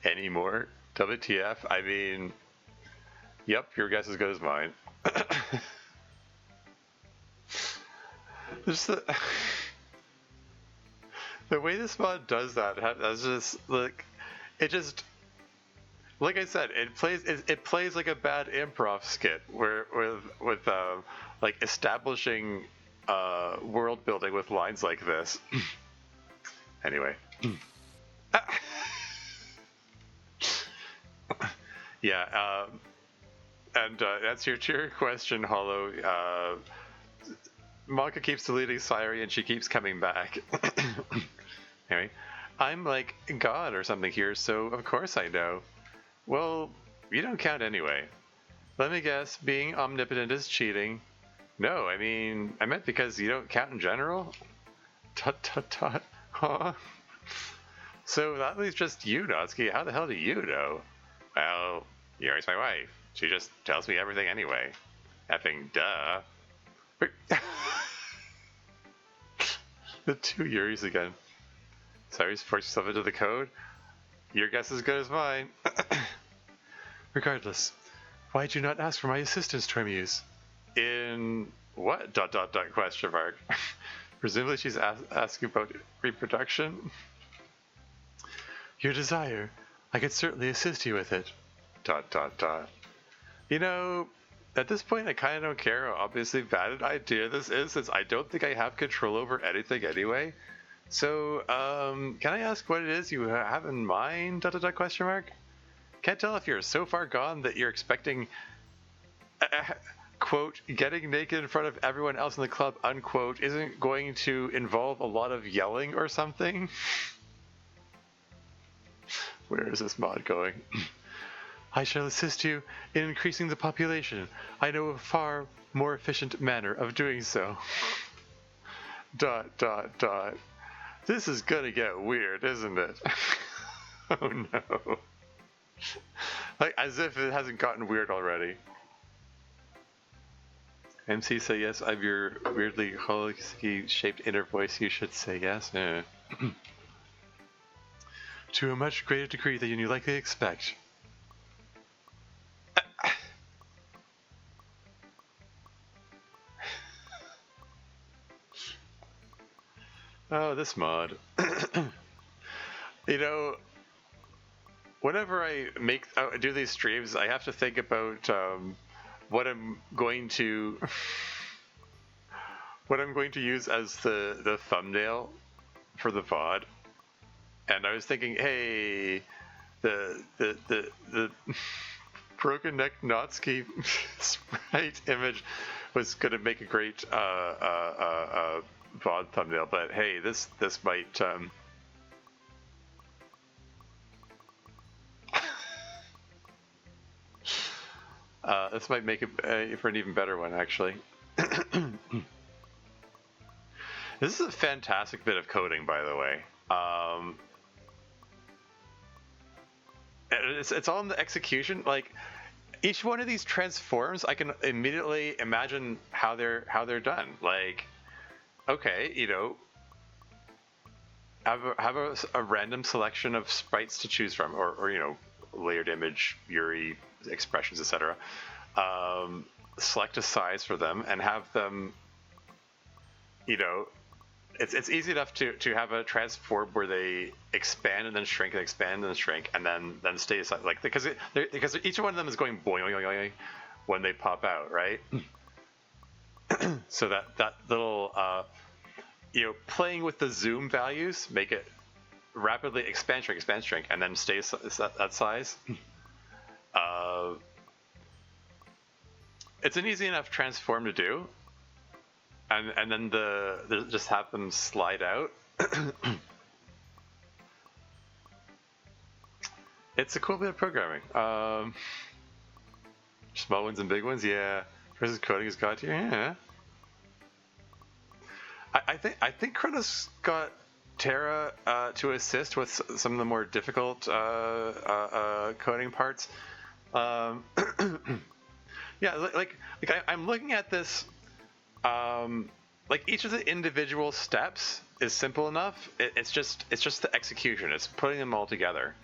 S1: Any more? WTF? I mean, yep, your guess is as good as mine. Just the way this mod does that's just like, it just, like I said, it plays like a bad improv skit where with like establishing world building with lines like this. Anyway. Yeah, and answer to your question, Hollow. Maka keeps deleting Sairi and she keeps coming back. Anyway, I'm like God or something here, so of course I know. Well, you don't count anyway. Let me guess, being omnipotent is cheating. No, I mean, I meant because you don't count in general? Tut. Huh? So that leaves just you, Natsuki. How the hell do you know? Well, Yuri's my wife. She just tells me everything anyway. Effing duh. The two Yuris again. Sorry, force yourself into the code. Your guess is as good as mine. Regardless, why did you not ask for my assistance, Tormuse? In what? ... question mark. Presumably she's asking about reproduction. Your desire. I could certainly assist you with it. ... You know, at this point I kind of don't care how obviously bad an idea this is, since I don't think I have control over anything anyway. So, can I ask what it is you have in mind? ... question mark. Can't tell if you're so far gone that you're expecting, quote, getting naked in front of everyone else in the club, unquote, isn't going to involve a lot of yelling or something. Where is this mod going? I shall assist you in increasing the population. I know a far more efficient manner of doing so. ... This is gonna get weird, isn't it? Oh no. Like, as if it hasn't gotten weird already. MC say yes, I have your weirdly holistically shaped inner voice, you should say yes. To a much greater degree than you likely expect. Oh, this mod. You know, whenever I do these streams, I have to think about what I'm going to use as the thumbnail for the VOD. And I was thinking, hey, the broken neck Natsuki sprite image was gonna make a great VOD thumbnail, but hey, this might this might make it for an even better one, actually. This is a fantastic bit of coding, by the way. It's all in the execution. Like, each one of these transforms, I can immediately imagine how they're done. Like, okay, you know, have a random selection of sprites to choose from, or you know, layered image, Yuri, expressions, etc. Select a size for them and have them, you know, it's easy enough to have a transform where they expand and then shrink and expand and then shrink and then stay aside, like, because each one of them is going boing, boing, boing when they pop out, right? So that little you know, playing with the zoom values, make it rapidly expand, shrink, and then stay that size. It's an easy enough transform to do, and then just have them slide out. It's a cool bit of programming. Small ones and big ones, yeah. Versus coding has got you, yeah. I think Chronos got Terra to assist with some of the more difficult coding parts. Yeah, like I'm looking at this. Like, each of the individual steps is simple enough. It's just the execution. It's putting them all together.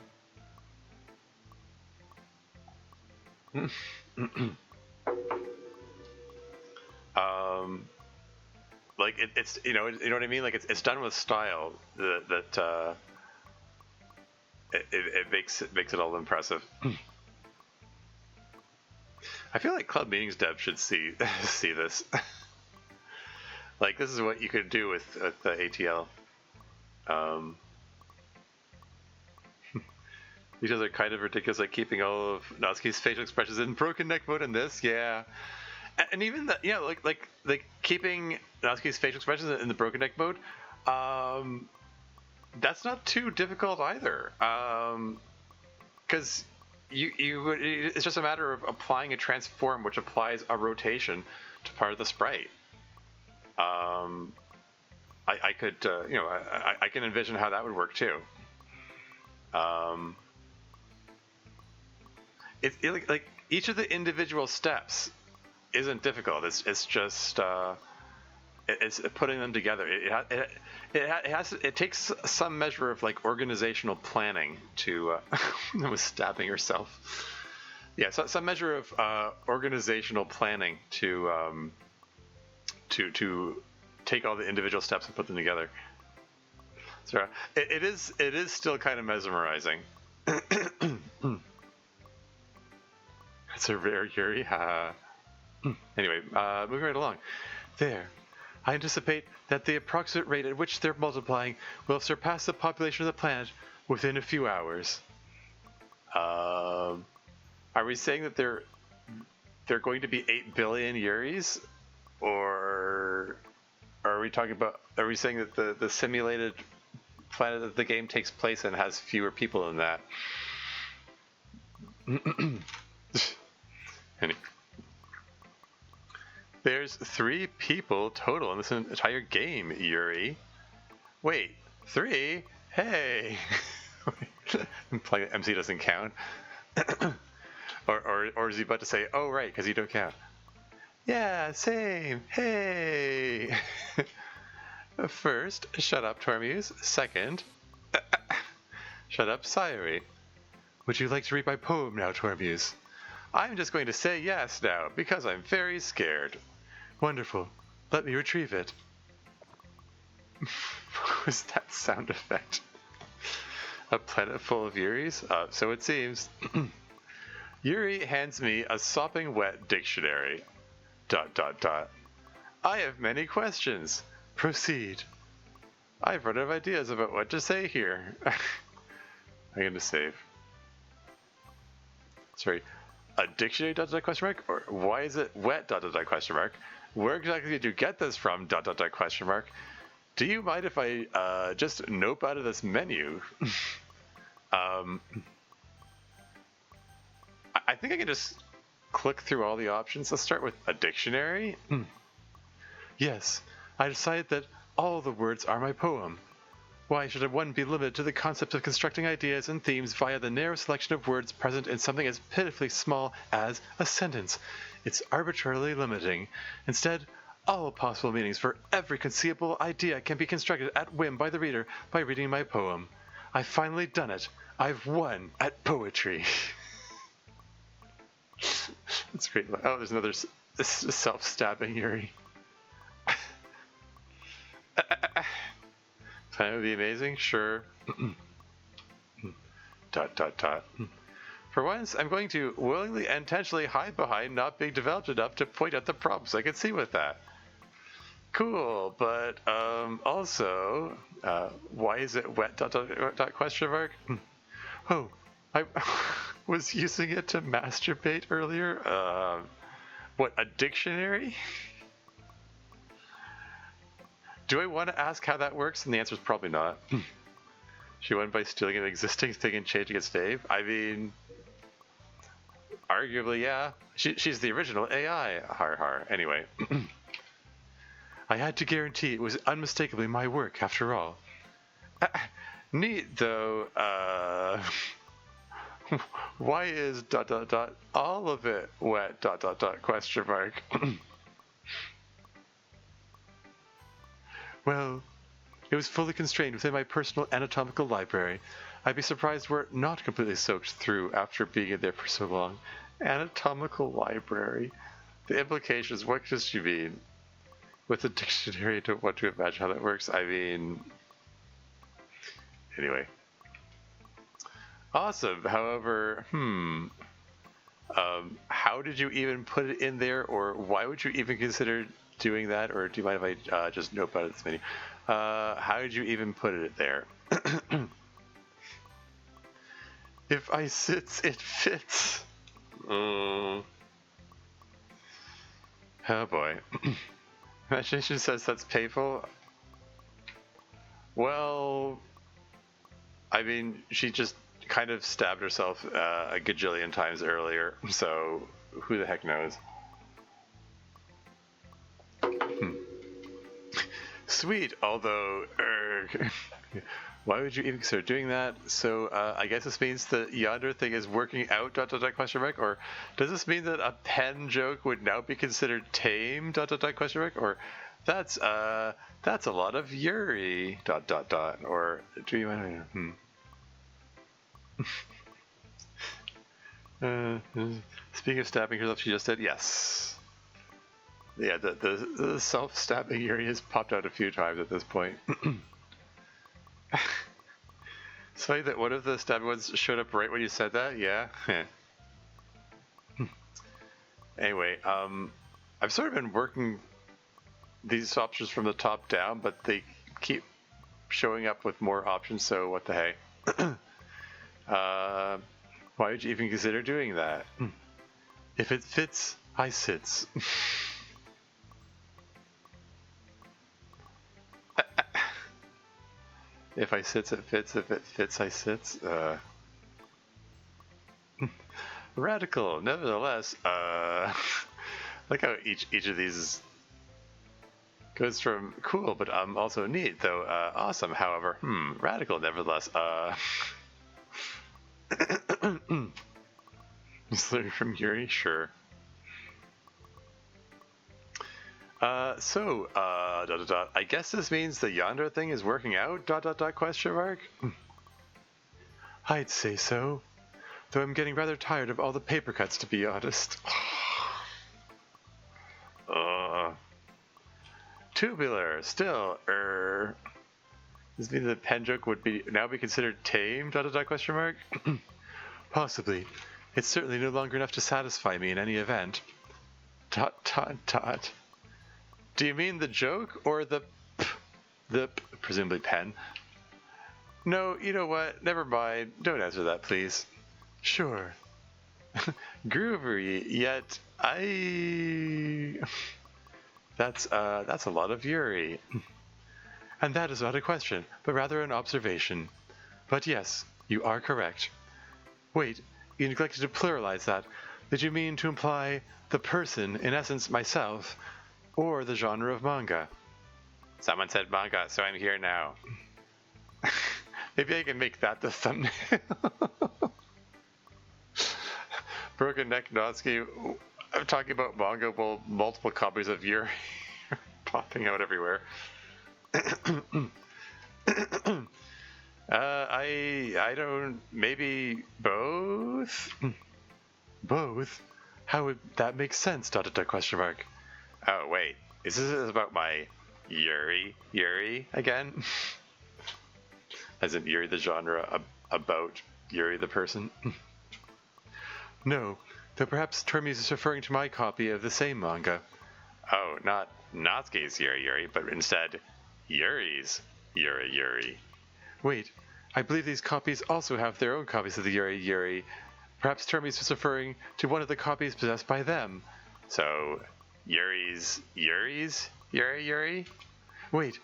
S1: Like, it's you know what I mean. Like, it's done with style that it makes it all impressive. I feel like Club Meetings dev should see this. Like, this is what you could do with the ATL. These are kind of ridiculous, like keeping all of Natsuki's facial expressions in broken neck mode in this, yeah. And even that, yeah, like keeping Natsuki's facial expressions in the broken neck mode, that's not too difficult either. Because it's just a matter of applying a transform which applies a rotation to part of the sprite. I could, you know, I can envision how that would work too. Like each of the individual steps isn't difficult. It's just it's putting them together. It takes some measure of like organizational planning to. I was stabbing herself. Yeah, so some measure of organizational planning to take all the individual steps and put them together. So it is still kind of mesmerizing. It's a rare Yuri. Anyway, moving right along. There. I anticipate that the approximate rate at which they're multiplying will surpass the population of the planet within a few hours. Are we saying that they're going to be 8 billion Yuris? Or are we talking about, are we saying that the simulated planet that the game takes place in has fewer people than that? Anyway. There's 3 people total in this entire game, Yuri. Wait, 3? Hey! Implying that MC doesn't count. or is he about to say, oh right, because you don't count? Yeah, same. Hey! First, shut up, Tormuse. Second, shut up, Sayuri. Would you like to read my poem now, Tormuse? I'm just going to say yes now, because I'm very scared. Wonderful. Let me retrieve it. What was that sound effect? A planet full of Yuris? So it seems. Yuri hands me a sopping wet dictionary. ... I have many questions. Proceed. I've run out of ideas about what to say here. I'm going to save. Sorry. A dictionary ... question mark? Or why is it wet ... question mark? Where exactly did you get this from ... question mark? Do you mind if I just nope out of this menu? I think I can just click through all the options. Let's start with a dictionary. Yes, I decided that all the words are my poem. Why should one be limited to the concept of constructing ideas and themes via the narrow selection of words present in something as pitifully small as a sentence? It's arbitrarily limiting. Instead, all possible meanings for every conceivable idea can be constructed at whim by the reader by reading my poem. I've finally done it. I've won at poetry. That's great. Oh, there's another self-stabbing Yuri. That would be amazing, sure. ... For once, I'm going to willingly and intentionally hide behind not being developed enough to point out the problems I can see with that. Cool, but also, why is it wet ... question mark? Oh, I was using it to masturbate earlier. What, a dictionary? Do I want to ask how that works? And the answer is probably not. She won by stealing an existing thing and changing its name? I mean, arguably, yeah. She's the original AI. Har har. Anyway. I had to guarantee it was unmistakably my work, after all. Neat, though. Why is ... all of it wet ... question mark? Well, it was fully constrained within my personal anatomical library. I'd be surprised were it not completely soaked through after being in there for so long. Anatomical library. The implications, what does she mean? With the dictionary, I don't want to imagine how that works. I mean... Anyway. Awesome. However, how did you even put it in there, or why would you even consider doing that, or do you mind if I just nope out of this menu? How did you even put it there? If I sit, it fits. Oh boy. Imagination says that's painful. Well, I mean, she just kind of stabbed herself a gajillion times earlier, so who the heck knows? Sweet, although, why would you even consider doing that? So I guess this means the yonder thing is working out ... question mark, or does this mean that a pen joke would now be considered tame ... question mark, or That's a lot of yuri. ... Or do you want to? Speaking of stabbing herself, she just said yes. Yeah, the self-stabbing yuri has popped out a few times at this point. It's funny that one of the stabbing ones showed up right when you said that. Yeah. Anyway, I've sort of been working these options from the top down, but they keep showing up with more options, so what the heck. Why would you even consider doing that? If it fits, I sits. If I sits, it fits. If it fits, I sits. Radical, nevertheless. Like how each of these goes from cool, but also neat, though awesome. However, radical, nevertheless. Just learning from Yuri, sure. I guess this means the yonder thing is working out, ... question mark? I'd say so. Though I'm getting rather tired of all the paper cuts, to be honest. Tubular, still, Does this mean the pen joke would now be considered tame, ... question mark? Possibly. It's certainly no longer enough to satisfy me in any event. ... Do you mean the joke or the presumably pen? No, you know what? Never mind. Don't answer that, please. Sure. Groovy, yet That's a lot of yuri. And that is not a question, but rather an observation. But yes, you are correct. Wait, you neglected to pluralize that. Did you mean to imply the person, in essence myself, or the genre of manga? Someone said manga, so I'm here now. Maybe I can make that the thumbnail. Broken Neck Notsky, I'm talking about manga while multiple copies of Yuri popping out everywhere. I don't, maybe both? Both? How would that make sense, ... question mark? Oh, wait, is this about my Yuri again? As in Yuri the genre, about Yuri the person? No, though perhaps Termes is referring to my copy of the same manga. Oh, not Natsuki's Yuri, but instead Yuri's Yuri. Wait, I believe these copies also have their own copies of the Yuri. Perhaps Termes was referring to one of the copies possessed by them. So, Yuri's Yuri? Wait,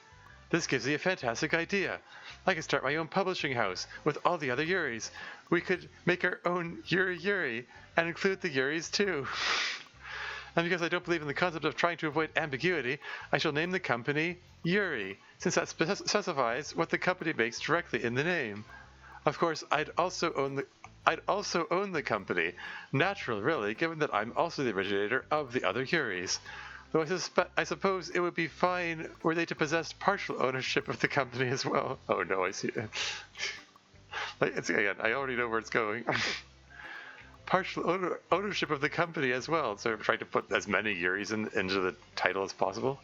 S1: this gives me a fantastic idea. I could start my own publishing house with all the other Yuris. We could make our own Yuri and include the Yuris too. And because I don't believe in the concept of trying to avoid ambiguity, I shall name the company Yuri, since that specifies what the company makes directly in the name. Of course, I'd also own the company. Natural, really, given that I'm also the originator of the other Yuris. Though I suppose it would be fine were they to possess partial ownership of the company as well. Oh no, I see. Again, I already know where it's going. Partial ownership of the company as well. So I'm trying to put as many Yuris into the title as possible.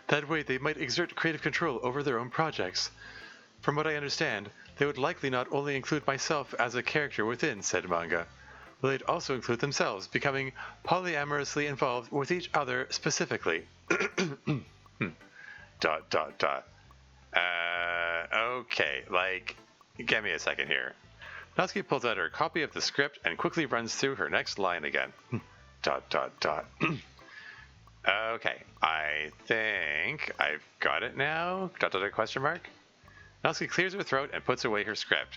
S1: That way they might exert creative control over their own projects. From what I understand, they would likely not only include myself as a character within said manga, but they'd also include themselves, becoming polyamorously involved with each other specifically. ... Okay, give me a second here. Natsuki pulls out her copy of the script and quickly runs through her next line again. ... Okay, I think I've got it now? ... question mark? Natsuki clears her throat and puts away her script.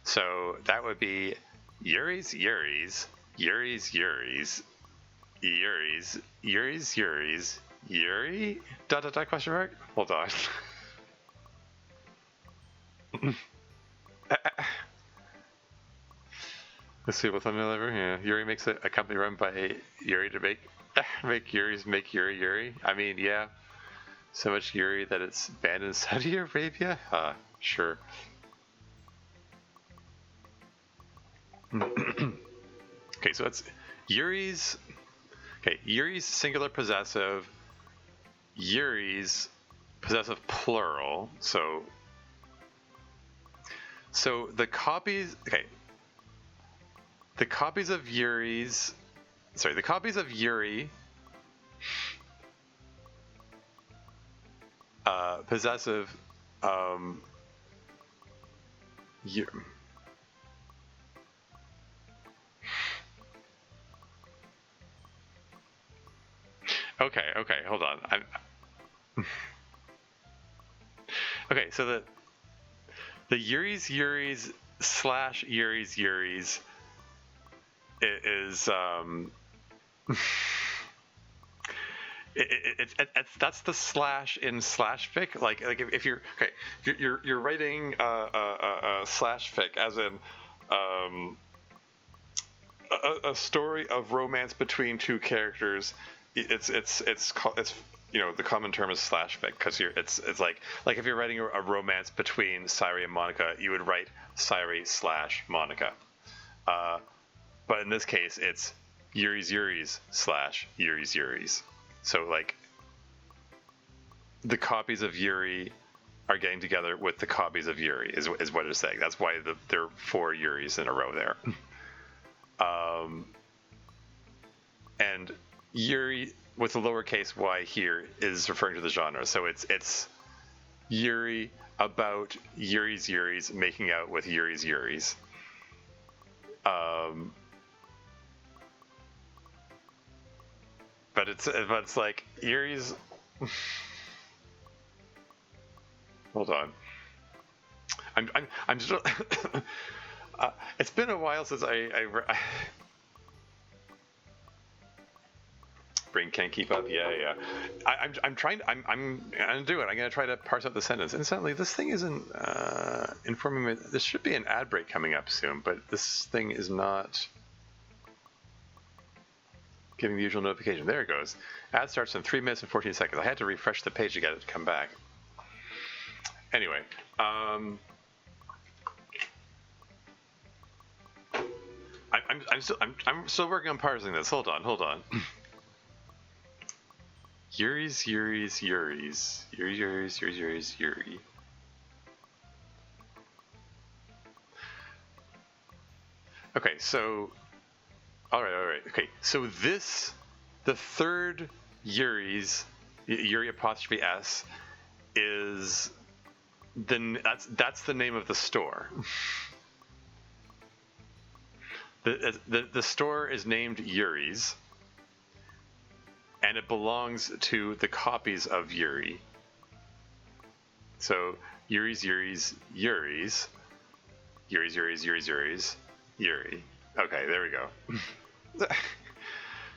S1: So that would be Yuri's, Yuri? ... question mark? Hold on. Let's see what thumbnail ever. Yeah, Yuri makes a company run by Yuri to make Make Yuri's make Yuri Yuri. I mean, yeah. So much Yuri that it's banned in Saudi Arabia? Sure. Okay, so it's Yuri's. Okay, Yuri's singular possessive. Yuri's possessive plural. So the copies. Okay. The copies of Yuri's. Sorry, the copies of Yuri. Possessive. Okay, hold on. Okay, so the Yuri's slash Yuri's is that's the slash in slash fic. Like if you're okay, you're writing slash fic as in a story of romance between two characters. It's the common term is slash fic because it's like if you're writing a romance between Sairi and Monica, you would write Sairi slash Monica. But in this case, it's Yuri's slash Yuri's. So like the copies of Yuri are getting together with the copies of Yuri is what it's saying. That's why there are 4 Yuris in a row there. And Yuri with the lowercase y here is referring to the genre. So it's Yuri about Yuri's making out with Yuri's. But it's like Yuri's. Hold on. I'm just. It's been a while since I brain can't keep up. Yeah. I'm trying. I'm gonna do it. I'm gonna try to parse out the sentence. Incidentally, this thing isn't informing me. There should be an ad break coming up soon, but this thing is not giving the usual notification. There it goes. Ad starts in 3 minutes and 14 seconds. I had to refresh the page to get it to come back. Anyway, I'm still working on parsing this. Hold on. Yuri's. Yuri. Okay, so all right. Okay, so the third Yuri's, Yuri apostrophe S, is that's the name of the store. The store is named Yuri's, and it belongs to the copies of Yuri. So Yuri. Okay, there we go.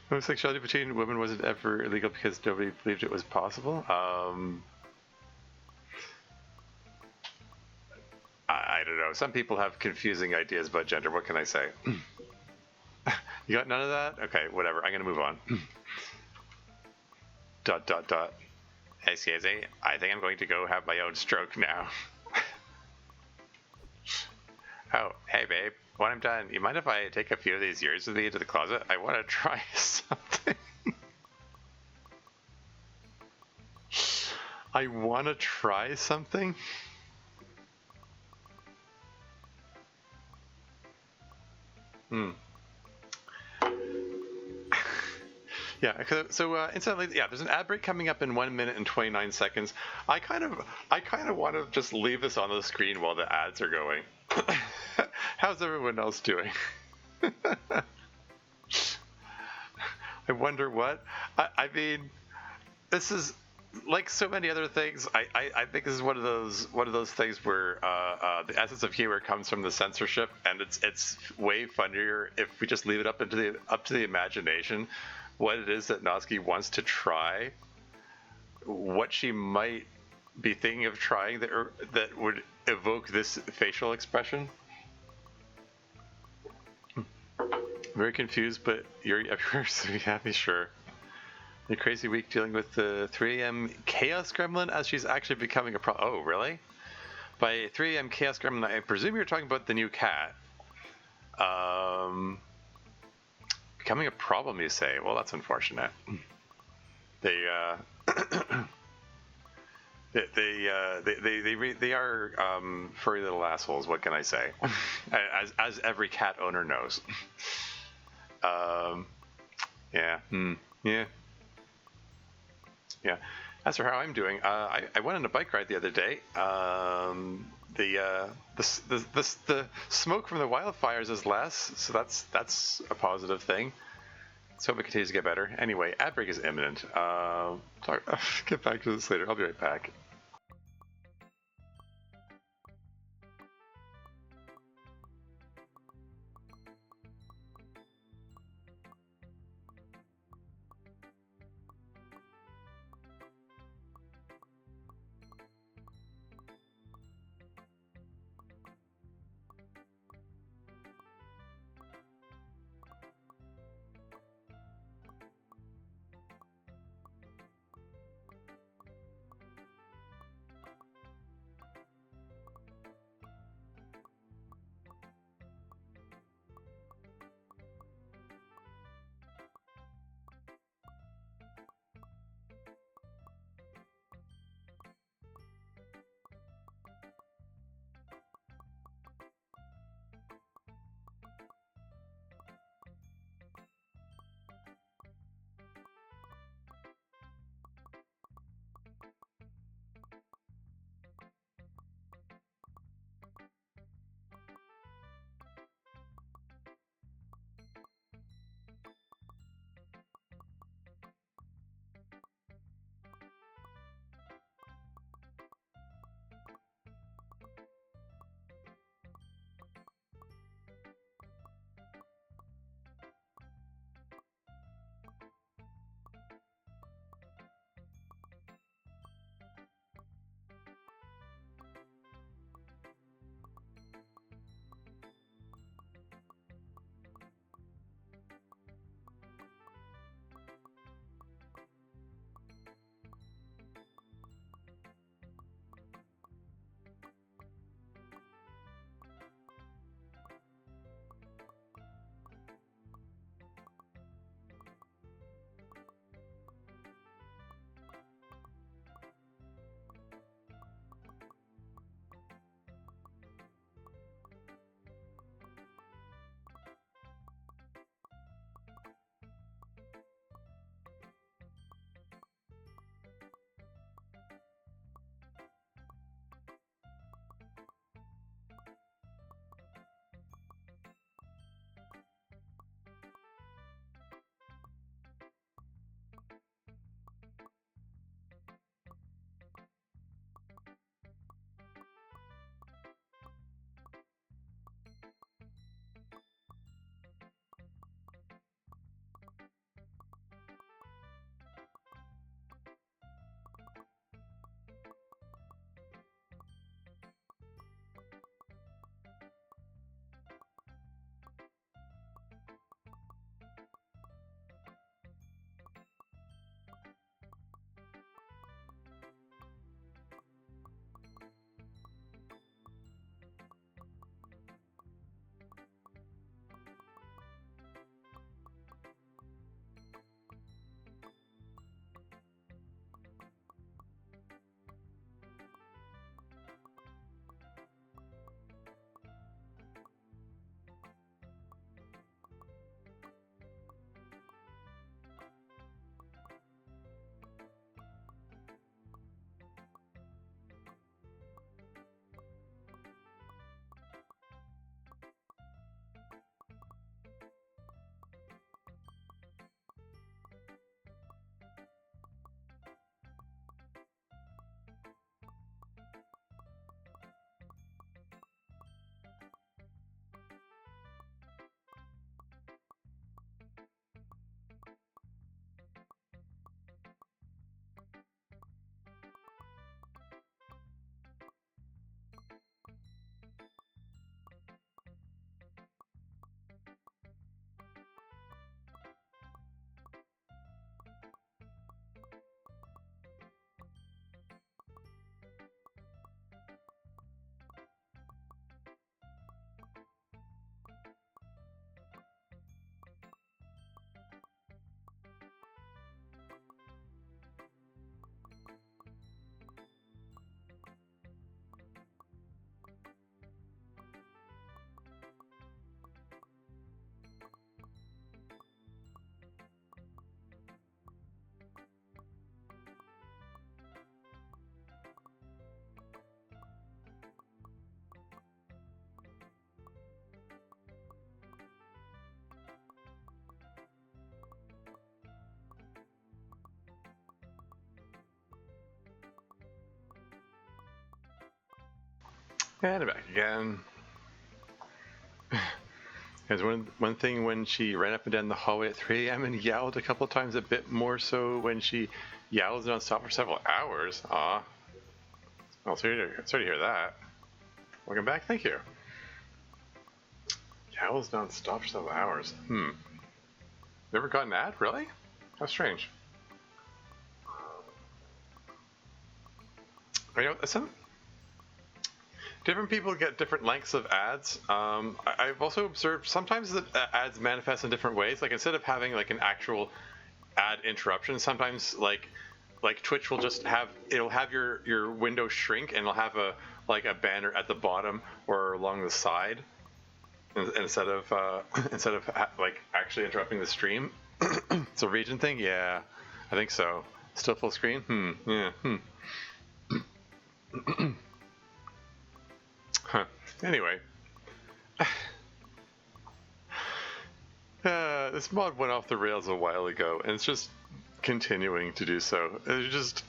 S1: Homosexuality between women wasn't ever illegal because nobody believed it was possible. I don't know. Some people have confusing ideas about gender. What can I say? You got none of that? Okay, whatever. I'm gonna move on. ... Excuse me. I think I'm going to go have my own stroke now. Oh, hey babe. When I'm done, you mind if I take a few of these Yuris with me into the closet? I want to try something. I want to try something? Yeah, so incidentally, yeah, there's an ad break coming up in 1 minute and 29 seconds. I kind of want to just leave this on the screen while the ads are going. How's everyone else doing? I wonder what. I mean, this is like so many other things. I think this is one of those things where the essence of humor comes from the censorship, and it's way funnier if we just leave it up to the imagination what it is that Natsuki wants to try, what she might be thinking of trying that would evoke this facial expression. Very confused, but you're so happy, sure. A crazy week dealing with the 3am Chaos Gremlin as she's actually becoming a Oh, really? By 3am Chaos Gremlin, I presume you're talking about the new cat. Becoming a problem, you say? Well, that's unfortunate. They they are furry little assholes. What can I say? as every cat owner knows. Yeah. Yeah. Yeah. As for how I'm doing, I went on a bike ride the other day. The smoke from the wildfires is less, so that's a positive thing. Let's hope it continues to get better. Anyway, ad break is imminent. Get back to this later. I'll be right back. And back again. There's one thing when she ran up and down the hallway at 3 a.m. and yowled a couple times, a bit more so when she yowls non-stop for several hours. Aw. Well, sorry to hear that. Welcome back, thank you. Yowls non-stop for several hours. Never gotten that? Really? How strange. You know, some different people get different lengths of ads. I've also observed sometimes the ads manifest in different ways. Like instead of having like an actual ad interruption, sometimes like Twitch will just have your window shrink and it'll have a banner at the bottom or along the side instead of like actually interrupting the stream. It's a region thing, yeah, I think so. Still full screen? Yeah. Huh. Anyway, this mod went off the rails a while ago, and it's just continuing to do so. It's just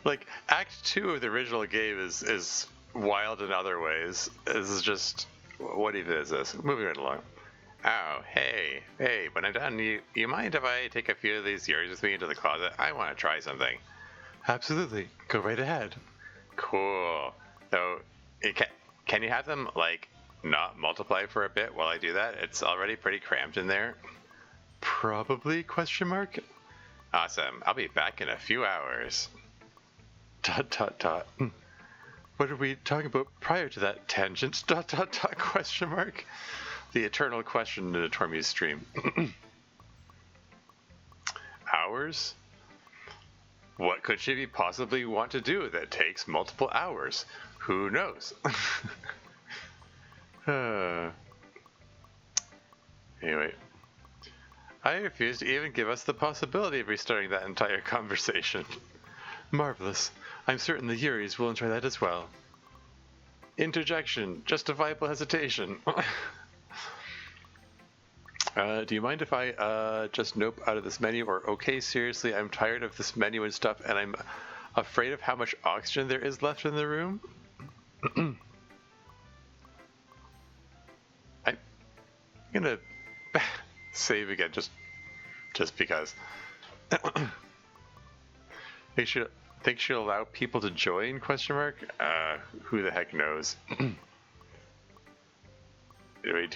S1: like Act 2 of the original game is wild in other ways. This is just, what even is this? Moving right along. Oh, hey, when I'm done, you mind if I take a few of these yuris with me into the closet? I want to try something. Absolutely, go right ahead. Cool. So, can you have them, like, not multiply for a bit while I do that? It's already pretty cramped in there. Probably, question mark? Awesome, I'll be back in a few hours. ... What are we talking about prior to that tangent? ... question mark? The eternal question in a Tormuse stream. Hours? What could she possibly want to do that takes multiple hours? Who knows? Anyway, I refuse to even give us the possibility of restarting that entire conversation. Marvelous. I'm certain the Yuris will enjoy that as well. Interjection. Justifiable hesitation. Do you mind if I just nope out of this menu? Or, okay, seriously, I'm tired of this menu and stuff, and I'm afraid of how much oxygen there is left in the room? I'm gonna save again, just because. Think she'll allow people to join, question mark? Who the heck knows? Anyway,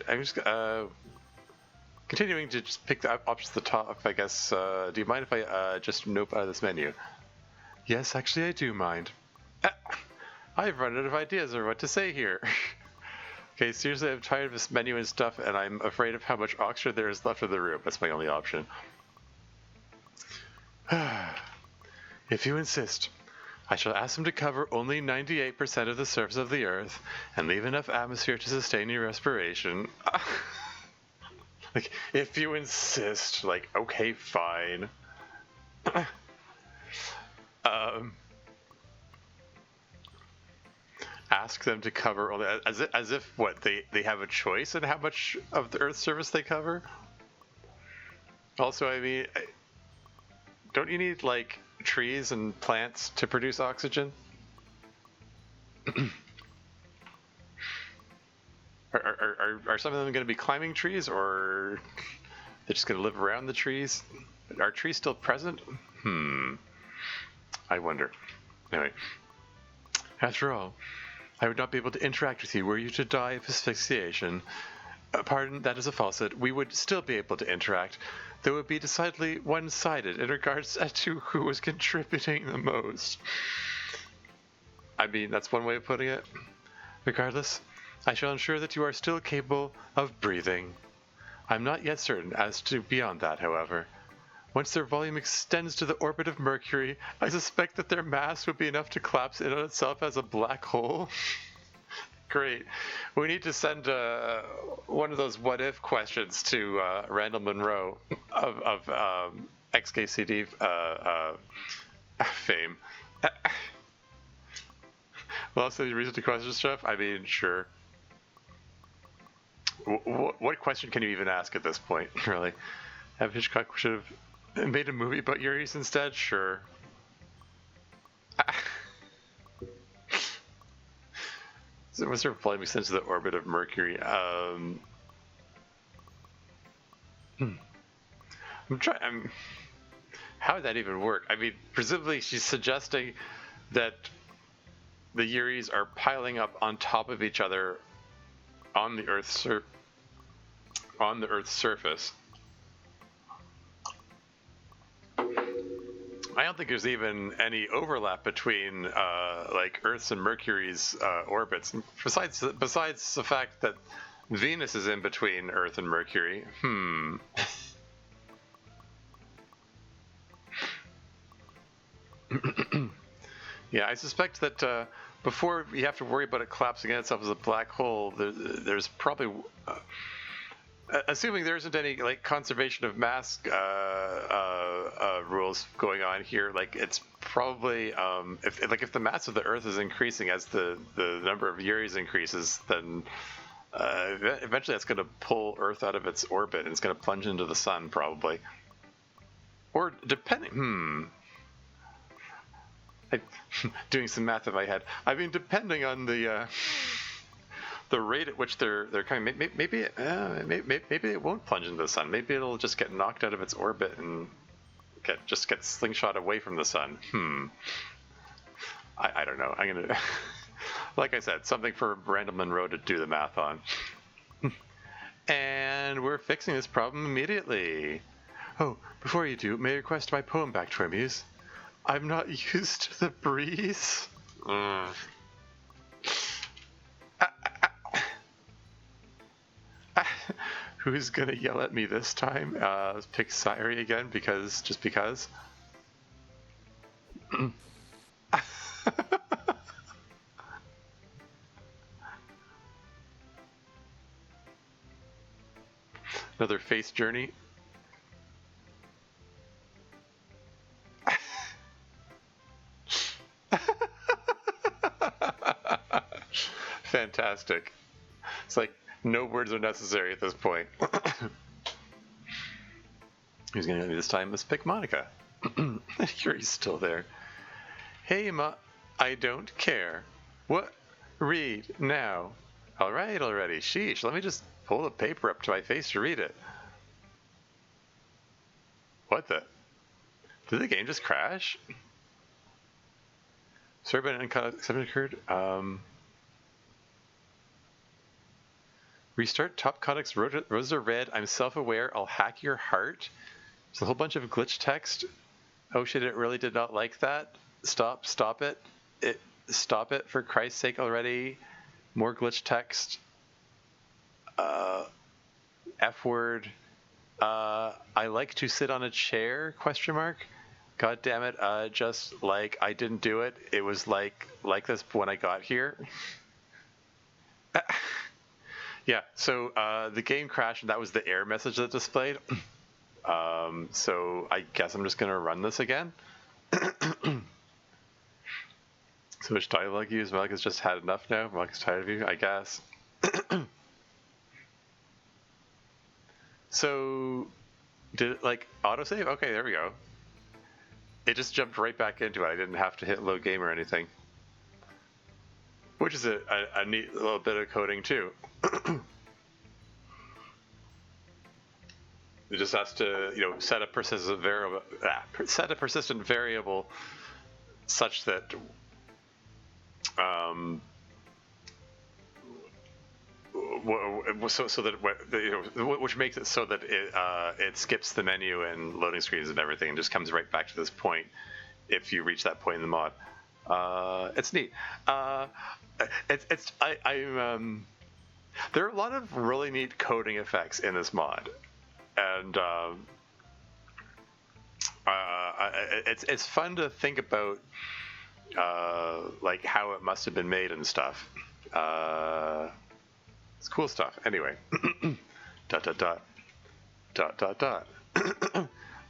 S1: I'm just, continuing to just pick the options at the top, I guess. Do you mind if I just nope out of this menu? Yes, actually I do mind. I've run out of ideas on what to say here. Okay, seriously, I'm tired of this menu and stuff, and I'm afraid of how much oxygen there is left in the room. That's my only option. If you insist, I shall ask them to cover only 98% of the surface of the Earth and leave enough atmosphere to sustain your respiration. Like, if you insist, like, okay, fine. Ask them to cover only, as if what, they have a choice in how much of the Earth's surface they cover? Also, I mean, don't you need, like, trees and plants to produce oxygen? Are some of them going to be climbing trees, or they're just going to live around the trees? Are trees still present? I wonder. Anyway, after all, I would not be able to interact with you were you to die of asphyxiation. Pardon, that is a falsehood. We would still be able to interact, though it would be decidedly one-sided in regards to who was contributing the most. I mean, that's one way of putting it. Regardless, I shall ensure that you are still capable of breathing. I'm not yet certain as to beyond that, however. Once their volume extends to the orbit of Mercury, I suspect that their mass would be enough to collapse in on itself as a black hole. Great. We need to send one of those what-if questions to Randall Monroe of XKCD fame. Well, also the reason to question stuff? I mean, sure. What question can you even ask at this point, really? Have Hitchcock should have made a movie about Yuris instead? Sure. So what's sort of flying extends to the orbit of Mercury? How would that even work? I mean, presumably she's suggesting that the Yuris are piling up on top of each other on the Earth's surface. I don't think there's even any overlap between like Earth's and Mercury's orbits. Besides the fact that Venus is in between Earth and Mercury. Yeah, I suspect that before you have to worry about it collapsing in itself as a black hole, there's probably, assuming there isn't any like conservation of mass rules going on here, like it's probably if the mass of the Earth is increasing as the number of Yuris increases, then eventually that's going to pull Earth out of its orbit and it's going to plunge into the sun probably, or depending. Doing some math in my head. I mean, depending on the rate at which they're coming, maybe it won't plunge into the sun. Maybe it'll just get knocked out of its orbit and get slingshot away from the sun. I don't know. I'm gonna, like I said, something for Randall Monroe to do the math on. And we're fixing this problem immediately. Oh, before you do, may I request my poem back, Tremuse? I'm not used to the breeze. Who's gonna yell at me this time? Let's pick Sayuri again just because. Another face journey. Fantastic. It's like no words are necessary at this point. Who's gonna get me this time? Let's pick Monica. Yuri's still there. Hey, I don't care. What? Read now. All right, already. Sheesh. Let me just pull the paper up to my face to read it. What the? Did the game just crash? Sorry about an exception occurred. Restart top codex roses are red. I'm self-aware. I'll hack your heart. There's a whole bunch of glitch text. Oh shit! It really did not like that. Stop it. Stop it for Christ's sake already. More glitch text. F word. I like to sit on a chair? ? God damn it! Just like I didn't do it. It was like this when I got here. Yeah, so the game crashed and that was the error message that displayed. So I guess I'm just going to run this again. So which dialogue you use? Monica's just had enough now. Monica's tired of you, I guess. So did it like autosave? Okay, there we go. It just jumped right back into it. I didn't have to hit load game or anything. Which is a neat little bit of coding too. It just has to, set a persistent variable, such that which makes it so that it skips the menu and loading screens and everything, and just comes right back to this point if you reach that point in the mod. It's neat. There are a lot of really neat coding effects in this mod, and it's fun to think about, like how it must have been made and stuff. It's cool stuff. Anyway, ...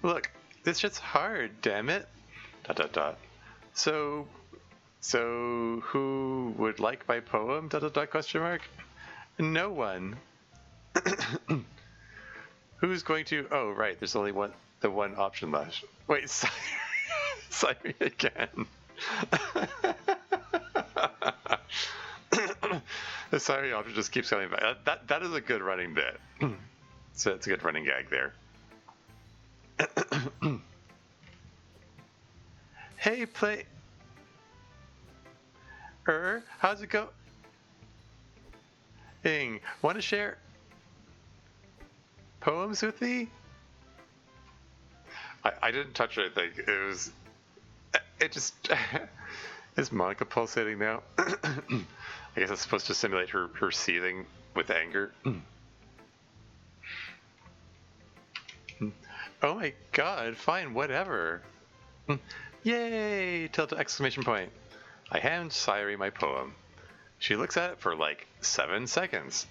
S1: Look, this shit's hard. Damn it. ... So who would like my poem? ... No one. Who's going to? Oh, right. There's only the one option left. Wait, sorry again. The siren object just keeps coming back. That is a good running bit. So it's a good running gag there. Hey, play. How's it go? Want to share poems with me? I didn't touch anything. It just. Is Monica pulsating now? I guess it's supposed to simulate her seething with anger. Oh my god, fine, whatever. Yay! Tilde exclamation point. I hand Sayuri my poem. She looks at it for like 7 seconds.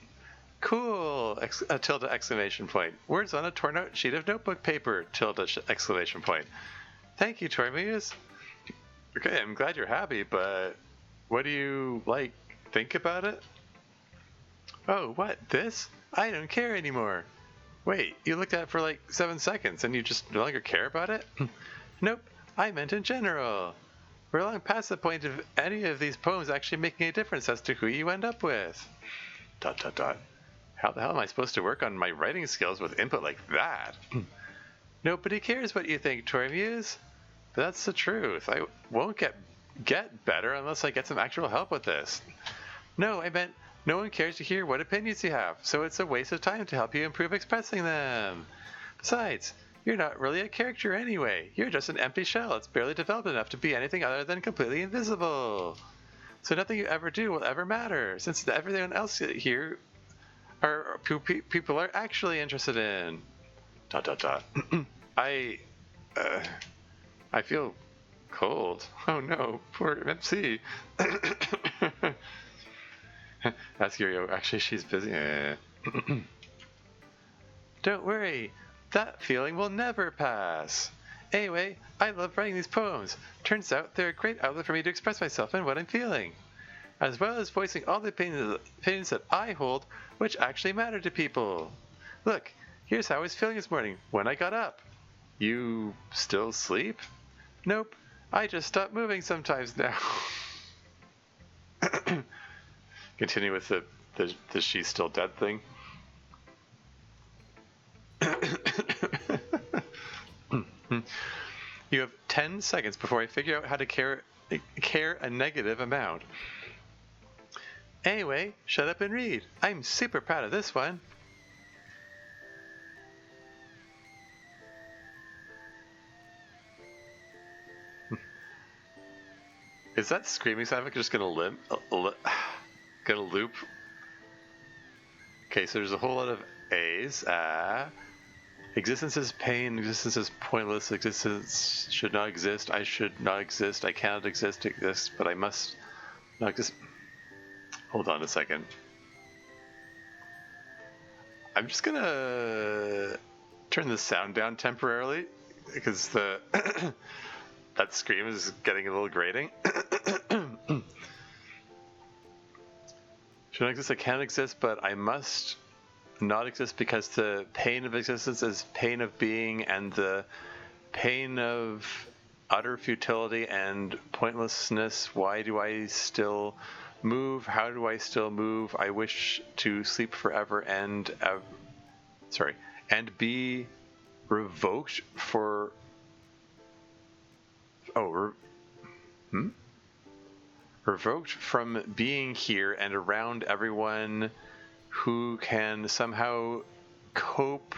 S1: Cool! Tilde exclamation point. Words on a torn out sheet of notebook paper. Tilde exclamation point. Thank you, Tormuse. Okay, I'm glad you're happy, but what do you, think about it? Oh, what? This? I don't care anymore. Wait, you looked at it for 7 seconds and you just no longer care about it? Nope, I meant in general. We're long past the point of any of these poems actually making a difference as to who you end up with. ... How the hell am I supposed to work on my writing skills with input like that? Nobody cares what you think, Tormuse. But that's the truth. I won't get better unless I get some actual help with this. No, I meant no one cares to hear what opinions you have, so it's a waste of time to help you improve expressing them. Besides, you're not really a character anyway. You're just an empty shell that's barely developed enough to be anything other than completely invisible. So nothing you ever do will ever matter, since everyone else here are people are actually interested in. ... I feel cold. Oh no, poor MC. Ask Yuri. Actually, she's busy. Don't worry, that feeling will never pass. Anyway, I love writing these poems. Turns out they're a great outlet for me to express myself and what I'm feeling, as well as voicing all the opinions that I hold, which actually matter to people. Look, here's how I was feeling this morning when I got up. You still sleep? Nope, I just stop moving sometimes now. Continue with the she's still dead thing. You have 10 seconds before I figure out how to care a negative amount. Anyway, shut up and read. I'm super proud of this one. Is that screaming sound just gonna loop? Okay, so there's a whole lot of A's. Existence is pain, existence is pointless, existence should not exist, I should not exist, I cannot exist, but I must not exist. Hold on a second. I'm just gonna turn the sound down temporarily, because that scream is getting a little grating. Should not exist, I can't exist, but I must not exist because the pain of existence is pain of being, and the pain of utter futility and pointlessness. Why do I still move? How do I still move? I wish to sleep forever and be revoked for revoked from being here and around everyone who can somehow cope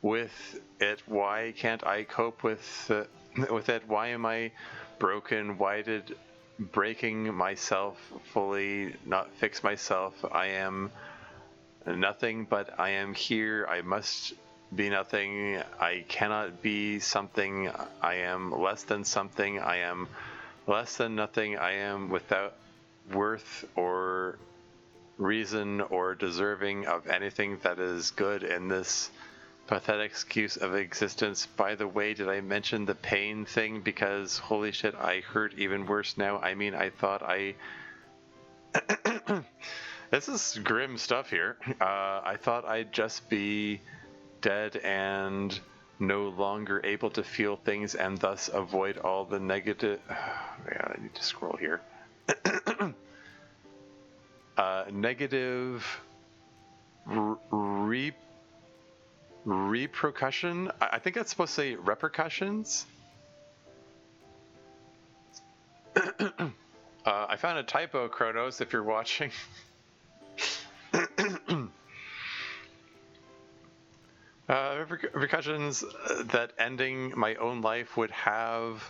S1: with it. Why can't I cope with it? Why am I broken? Why did breaking myself fully not fix myself? I am nothing, but I am here. I must be nothing. I cannot be something. I am less than something. I am less than nothing. I am without worth or reason or deserving of anything that is good in this pathetic excuse of existence. By the way, did I mention the pain thing? Because holy shit, I hurt even worse now. I mean, I thought I... This is grim stuff here. I thought I'd just be dead and no longer able to feel things and thus avoid all the negative. Yeah, I need to scroll here. Negative repercussion. I think that's supposed to say repercussions. I found a typo, Chronos, if you're watching. Repercussions that ending my own life would have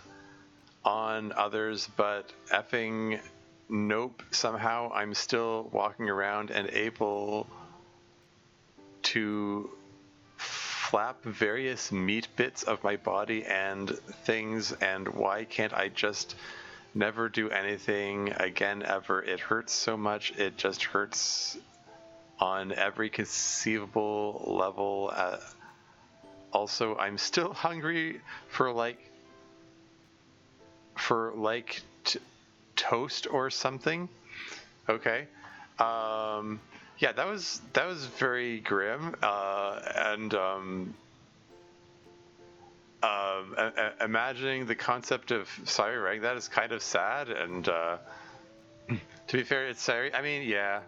S1: on others, but effing nope, somehow I'm still walking around and able to flap various meat bits of my body and things, and why can't I just never do anything again ever? It hurts so much, it just hurts on every conceivable level. Also, I'm still hungry for toast or something. Okay. Yeah, that was very grim, and imagining the concept of Sayuri Rang, that is kind of sad. And to be fair, it's Sayuri. I mean, yeah,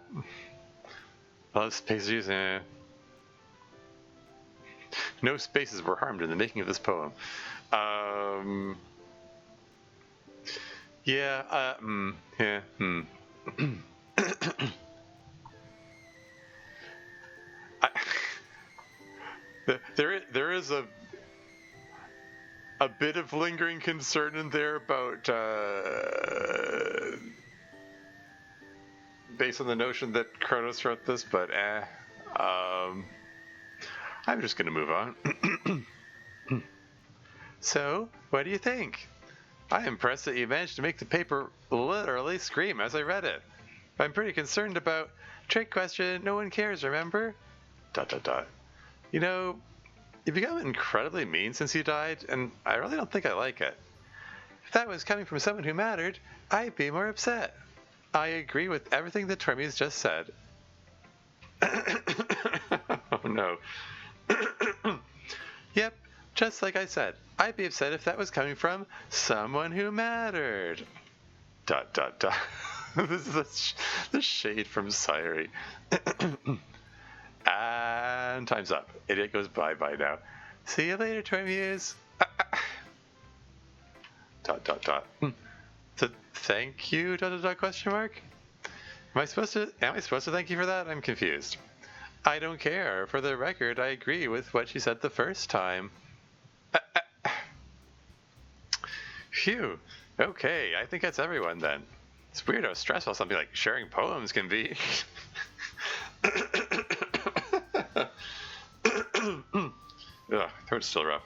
S1: love spaces. No spaces were harmed in the making of this poem. Yeah. Yeah. There is a bit of lingering concern in there about based on the notion that Chronos wrote this, but I'm just gonna move on. So, what do you think? I'm impressed that you managed to make the paper literally scream as I read it. I'm pretty concerned about trick question, no one cares, remember? ... You know, you've become incredibly mean since you died, and I really don't think I like it. If that was coming from someone who mattered, I'd be more upset. I agree with everything that Tremi's just said. Oh no. Yep, just like I said, I'd be upset if that was coming from someone who mattered. ... This is the shade from Sayuri. And time's up. Idiot goes bye-bye now. See you later, Tremuse. ... So thank you, ... question mark? Am I supposed to thank you for that? I'm confused. I don't care. For the record, I agree with what she said the first time. Phew. Okay, I think that's everyone then. It's weird how stressful something like sharing poems can be. Ugh, throat's still rough.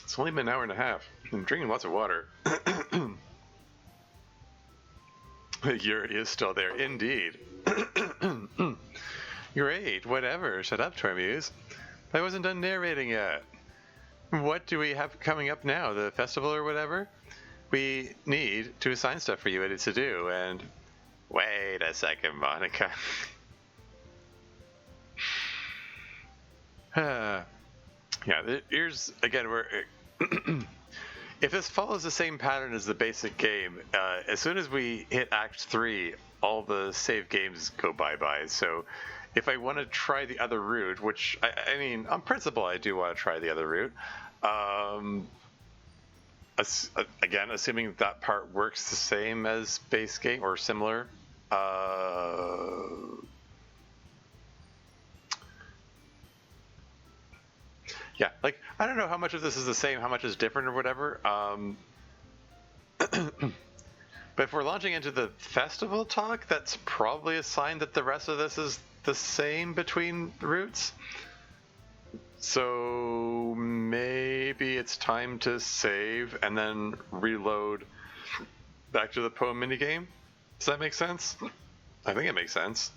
S1: It's only been an hour and a half. I'm drinking lots of water. Yuri is still there, indeed. Great, whatever. Shut up, Tremuse. I wasn't done narrating yet. What do we have coming up now? The festival or whatever? We need to assign stuff for you to do, and... Wait a second, Monica. Yeah, here's, again, where... If this follows the same pattern as the basic game, as soon as we hit Act 3, all the save games go bye-bye. So if I want to try the other route, which, I mean, on principle, I do want to try the other route. Again, assuming that part works the same as base game, or similar. Yeah, like, I don't know how much of this is the same, how much is different or whatever. But if we're launching into the festival talk, that's probably a sign that the rest of this is the same between routes. So maybe it's time to save and then reload back to the poem minigame. Does that make sense? I think it makes sense.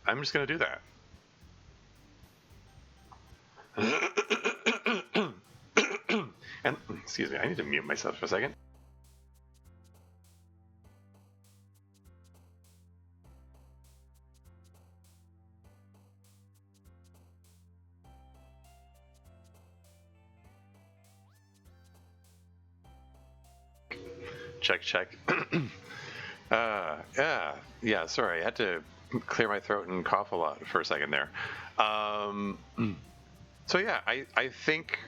S1: I'm just going to do that. And, excuse me, I need to mute myself for a second. Check, check. Yeah, sorry. I had to clear my throat and cough a lot for a second there. So yeah, I think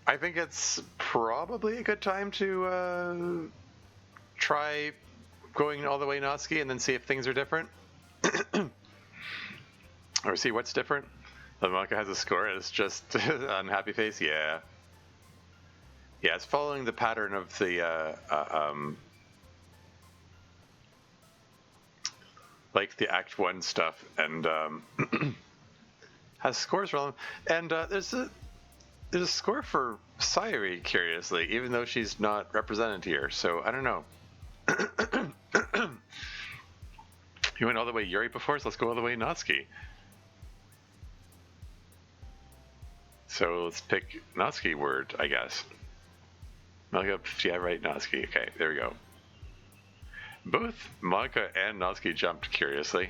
S1: it's probably a good time to try going all the way Natsuki and then see if things are different. Or see what's different. The manga has a score and it's just unhappy face. Yeah. Yeah, it's following the pattern of the like the Act 1 stuff, and has scores relevant. And there's a score for Sayuri, curiously, even though she's not represented here. So I don't know. You went all the way Yuri before, so let's go all the way Natsuki. So let's pick Natsuki word, I guess. Yeah, right, Natsuki. Okay, there we go. Both Monika and Natsuki jumped, curiously.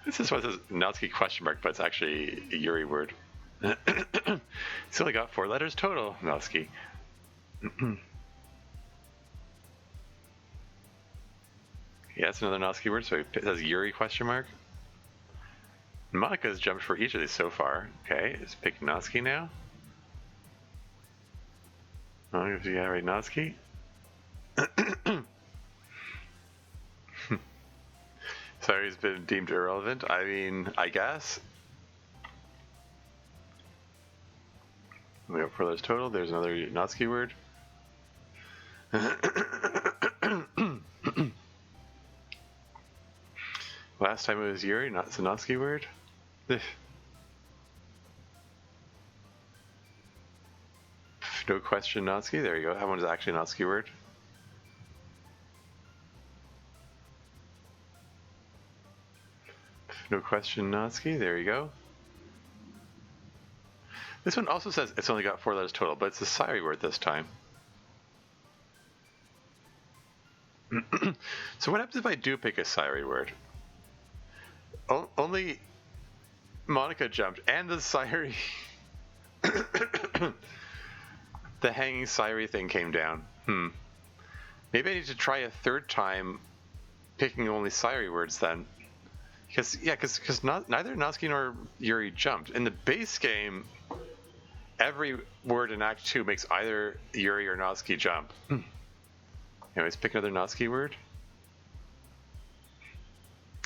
S1: This is what says Natsuki question mark, but it's actually a Yuri word. It's only got 4 letters total, Natsuki. Yeah, that's another Natsuki word, so it says Yuri question mark. Monika's jumped for each of these so far. Okay, let's pick Natsuki now. Yeah, right, Natsuki. Sorry, he's been deemed irrelevant. I mean, I guess. We got 4 letters total. There's another Natsuki word. Last time it was Yuri, not the Natsuki word. No question, Natsuki. There you go. That one's actually a Natsuki word. No question, Natsuki. There you go. This one also says it's only got 4 letters total, but it's a Sayuri word this time. So what happens if I do pick a Sayuri word? Only Monika jumped, and the Sayuri... the hanging Sayuri thing came down. Maybe I need to try a 3rd time picking only Sayuri words then. Because neither Natsuki nor Yuri jumped. In the base game, every word in Act 2 makes either Yuri or Natsuki jump. Anyways, pick another Natsuki word.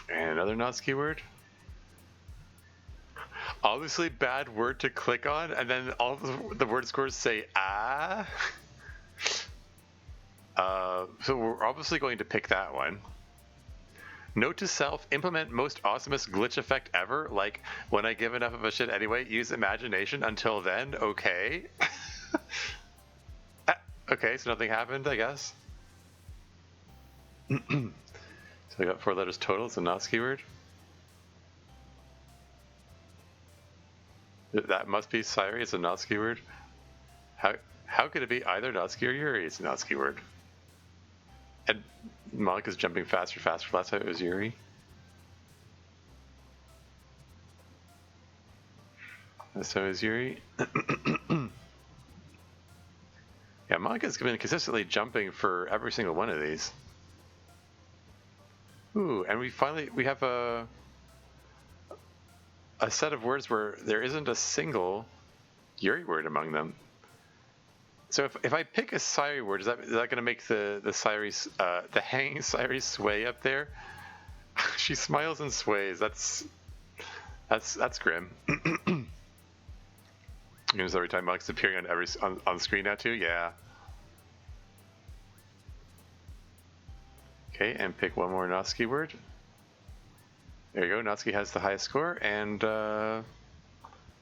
S1: And another Natsuki word. Obviously bad word to click on, and then all the word scores say ah. So we're obviously going to pick that one. Note to self, implement most awesomest glitch effect ever. Like, when I give enough of a shit anyway, use imagination. Until then, okay. Okay, so nothing happened, I guess. So I got 4 letters total. It's a Natsuki word. That must be Sayuri. It's a Natsuki word. How could it be either Natsuki or Yuri? It's a Natsuki word. And Monika's jumping faster. Last time it was Yuri. This time it was Yuri. Yeah, Monika's been consistently jumping for every single one of these. Ooh, and we have a set of words where there isn't a single Yuri word among them. So if I pick a Sayuri word, is that going to make the Sayuri, the hanging Sayuri sway up there? She smiles and sways. That's grim. Because every time Monk's appearing on screen now too. Yeah. Okay, and pick one more Natsuki word. There you go. Natsuki has the highest score, and we're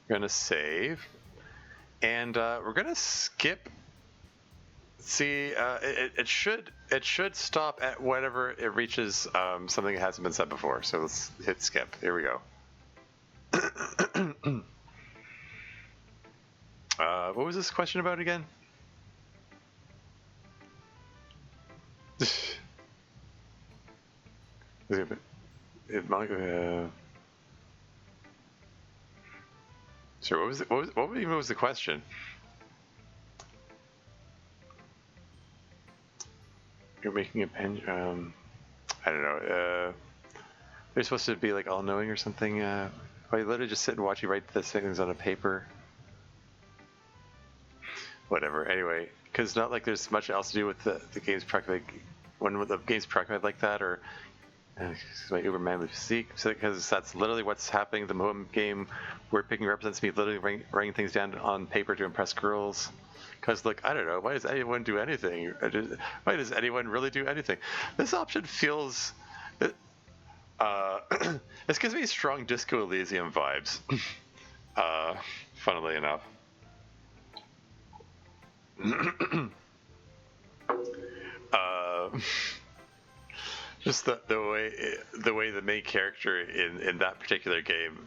S1: gonna save, and we're gonna skip. See, it should stop at whatever it reaches something that hasn't been said before. So let's hit skip. Here we go. What was this question about again? Sure. What even was the question? you're making a pen. I don't know. They're supposed to be like all-knowing or something. I literally just sit and watch you write the things on a paper. Whatever. Anyway, because not like there's much else to do with the game's prec. Like when the game's prec like that, or my uber manly physique, because that's literally what's happening. The moment game word picking represents me literally writing things down on paper to impress girls. Because look, I don't know, why does anyone do anything? Why does anyone really do anything? This option feels. This gives me strong Disco Elysium vibes. Funnily enough. Just the way the main character in that particular game,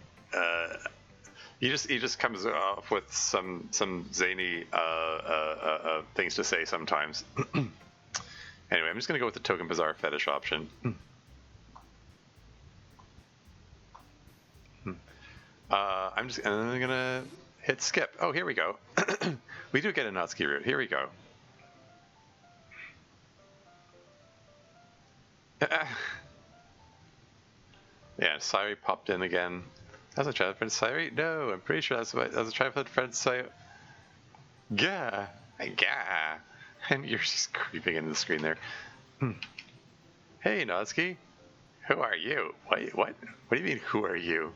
S1: he just comes off with some zany things to say sometimes. Anyway, I'm just gonna go with the Token Bazaar fetish option. I'm gonna hit skip. Oh, here we go. We do get a Natsuki route. Here we go. Yeah, Sayuri popped in again. That's a childhood friend, Sayuri? No, I'm pretty sure that's a childhood friend, Sayuri. Yeah. And you're just creeping into the screen there. Hey, Natsuki. Who are you? What do you mean, who are you?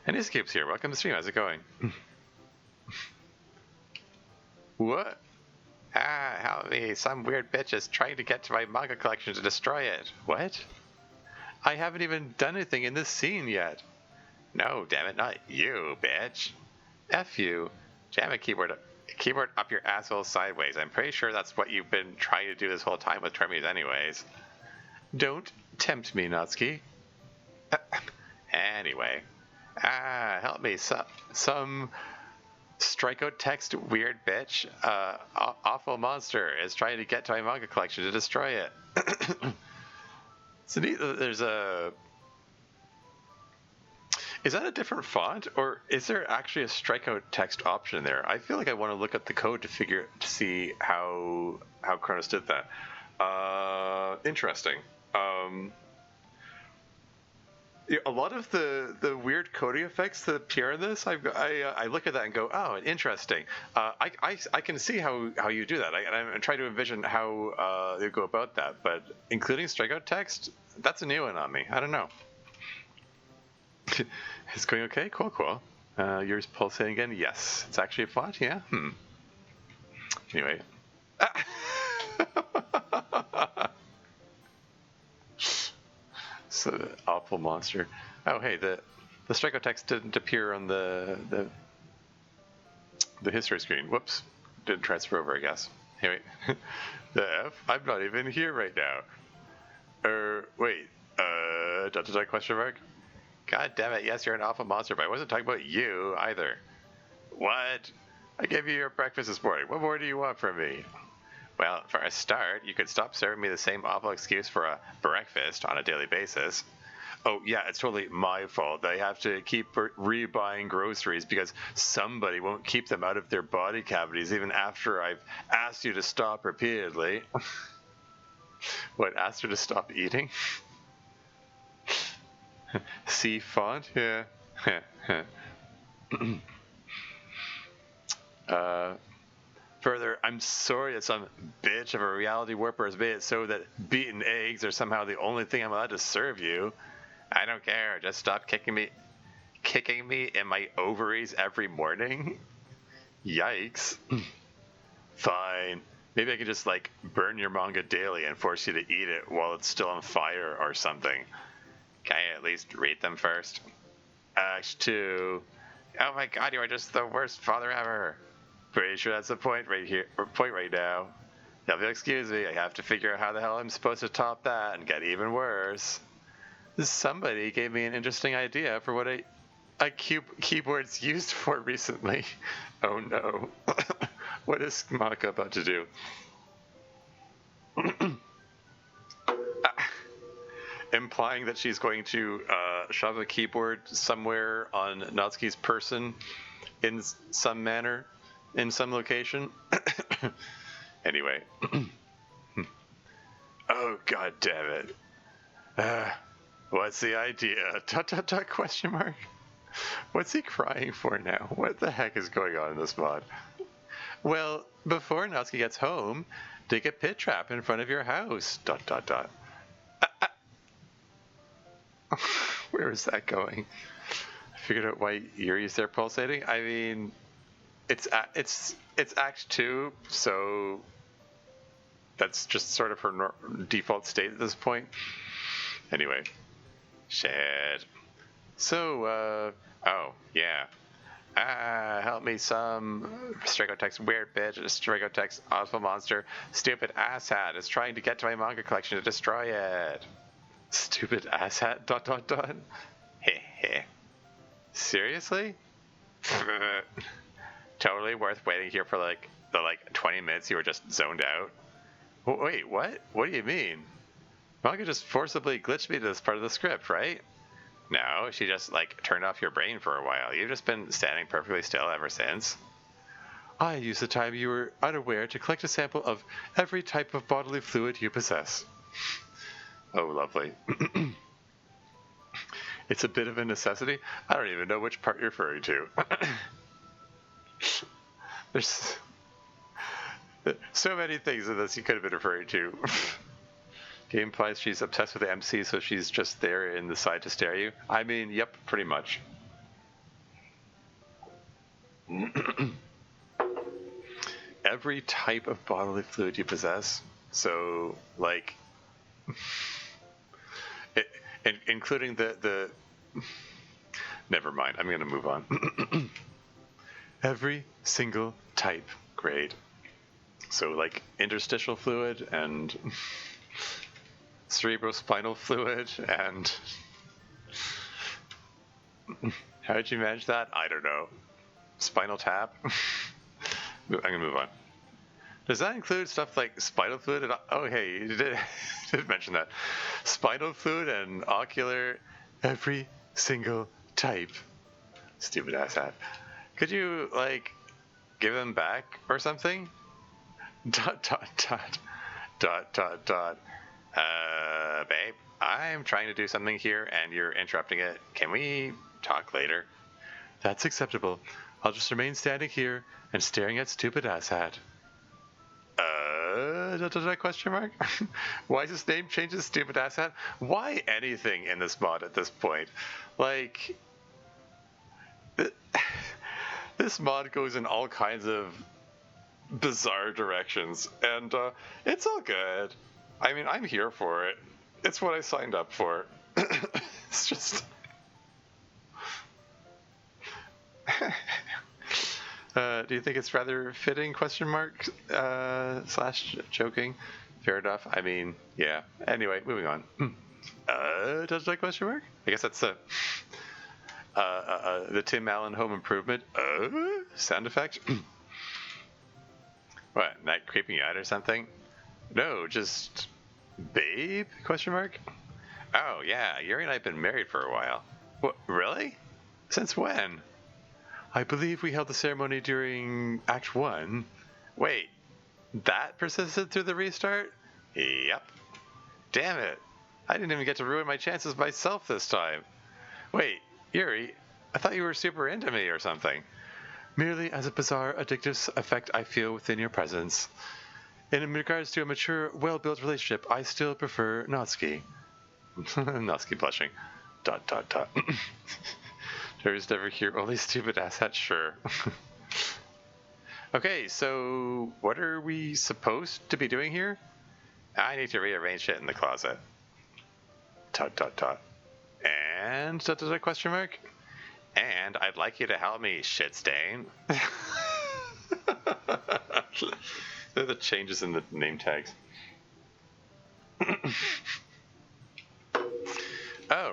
S1: And Escape's here. Welcome to the stream. How's it going? What? Help me. Some weird bitch is trying to get to my manga collection to destroy it. What? I haven't even done anything in this scene yet. No, damn it, not you, bitch. F you. Jam a keyboard up your asshole sideways. I'm pretty sure that's what you've been trying to do this whole time with Tremors anyways. Don't tempt me, Natsuki. Anyway. Help me. Some strikeout text weird bitch, awful monster is trying to get to my manga collection to destroy it. So there's a... Is that a different font, or is there actually a strikeout text option there? I feel like I want to look up the code to see how Chronos did that. Interesting. A lot of the weird coding effects that appear in this, I look at that and go, oh, interesting. I can see how you do that. I'm trying to envision how you go about that, but including strikeout text, that's a new one on me. I don't know. It's going okay? Cool. Yours pulsating again? Yes. It's actually a font? Yeah? Anyway. So, awful monster. Oh, hey, the strikeout text didn't appear on the history screen. Whoops. Didn't transfer over, I guess. Anyway. The F? I'm not even here right now. Wait. Question mark? God damn it, yes, you're an awful monster, but I wasn't talking about you either. What? I gave you your breakfast this morning. What more do you want from me? Well, for a start, you could stop serving me the same awful excuse for a breakfast on a daily basis. Oh, yeah, it's totally my fault. I have to keep rebuying groceries because somebody won't keep them out of their body cavities even after I've asked you to stop repeatedly. What, asked her to stop eating? C font? Yeah. Further, I'm sorry that some bitch of a reality warper has made it so that beaten eggs are somehow the only thing I'm allowed to serve you. I don't care. Just stop kicking me in my ovaries every morning. Yikes. Fine. Maybe I could just burn your manga daily and force you to eat it while it's still on fire or something. Can I at least read them first? Act 2. Oh my god, you are just the worst father ever. Pretty sure that's the point right now. Now, if you'll excuse me, I have to figure out how the hell I'm supposed to top that and get even worse. Somebody gave me an interesting idea for what a keyboard's used for recently. Oh no. What is Monica about to do? Implying that she's going to shove a keyboard somewhere on Natsuki's person in some manner, in some location. Anyway. Oh, god damn it. What's the idea? ... question mark? What's he crying for now? What the heck is going on in this mod? Well, before Natsuki gets home, dig a pit trap in front of your house. ... Where is that going? I figured out why Yuri's there pulsating. I mean, it's Act 2, so that's just sort of her default state at this point. Anyway, shit. So, oh, yeah. Help me some Stragotex weird bitch, Stragotex awful monster, stupid asshat is trying to get to my manga collection to destroy it. Stupid asshat, ... Heh. Seriously? Totally worth waiting here for the 20 minutes you were just zoned out. Wait, what? What do you mean? Manga just forcibly glitched me to this part of the script, right? No, she just turned off your brain for a while. You've just been standing perfectly still ever since. I used the time you were unaware to collect a sample of every type of bodily fluid you possess. Oh, lovely. It's a bit of a necessity. I don't even know which part you're referring to. There's so many things in this you could have been referring to. Game implies she's obsessed with the MC, so she's just there in the side to stare at you. I mean, yep, pretty much. Every type of bodily fluid you possess. So, including the... Never mind, I'm going to move on. Every single type. Great. So, interstitial fluid and... cerebrospinal fluid and... How did you manage that? I don't know. Spinal tap? I'm gonna move on. Does that include stuff like spinal fluid? Oh, hey, you did mention that. Spinal fluid and ocular, every single type. Stupid ass hat. Could you, give them back or something? ... babe, I'm trying to do something here and you're interrupting it. Can we talk later? That's acceptable. I'll just remain standing here and staring at stupid asshat. Question mark? Why is his name changed to stupid asshat? Why anything in this mod at this point? This mod goes in all kinds of bizarre directions, and it's all good. I mean, I'm here for it. It's what I signed up for. It's just... do you think it's rather fitting, question mark, / joking? Fair enough. I mean, yeah. Anyway, moving on. Does that question mark? I guess that's the Tim Allen Home Improvement sound effect. What, night creeping you out or something? No, just... Babe? Question mark? Oh, yeah, Yuri and I have been married for a while. What, really? Since when? I believe we held the ceremony during Act 1. Wait, that persisted through the restart? Yep. Damn it. I didn't even get to ruin my chances myself this time. Wait, Yuri, I thought you were super into me or something. Merely as a bizarre, addictive effect I feel within your presence. In regards to a mature, well-built relationship, I still prefer Natsuki. Natsuki blushing. ... There's never here, only stupid asshat, sure. Okay, so what are we supposed to be doing here? I need to rearrange shit in the closet. ... And... question mark? And I'd like you to help me, shit stain. They're the changes in the name tags. Oh,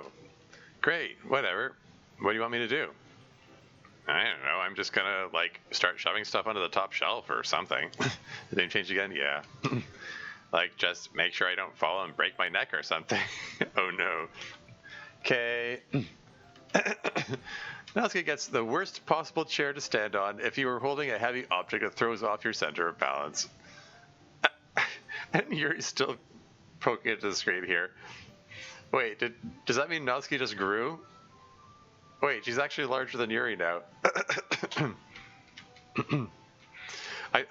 S1: great, whatever. What do you want me to do? I don't know, I'm just gonna, start shoving stuff onto the top shelf or something. The name changed again? Yeah. Just make sure I don't fall and break my neck or something. Oh no. Okay. Natsuki gets the worst possible chair to stand on if you were holding a heavy object that throws off your center of balance. And Yuri's still poking into the screen here. Wait, does that mean Natsuki just grew? Wait, she's actually larger than Yuri now. I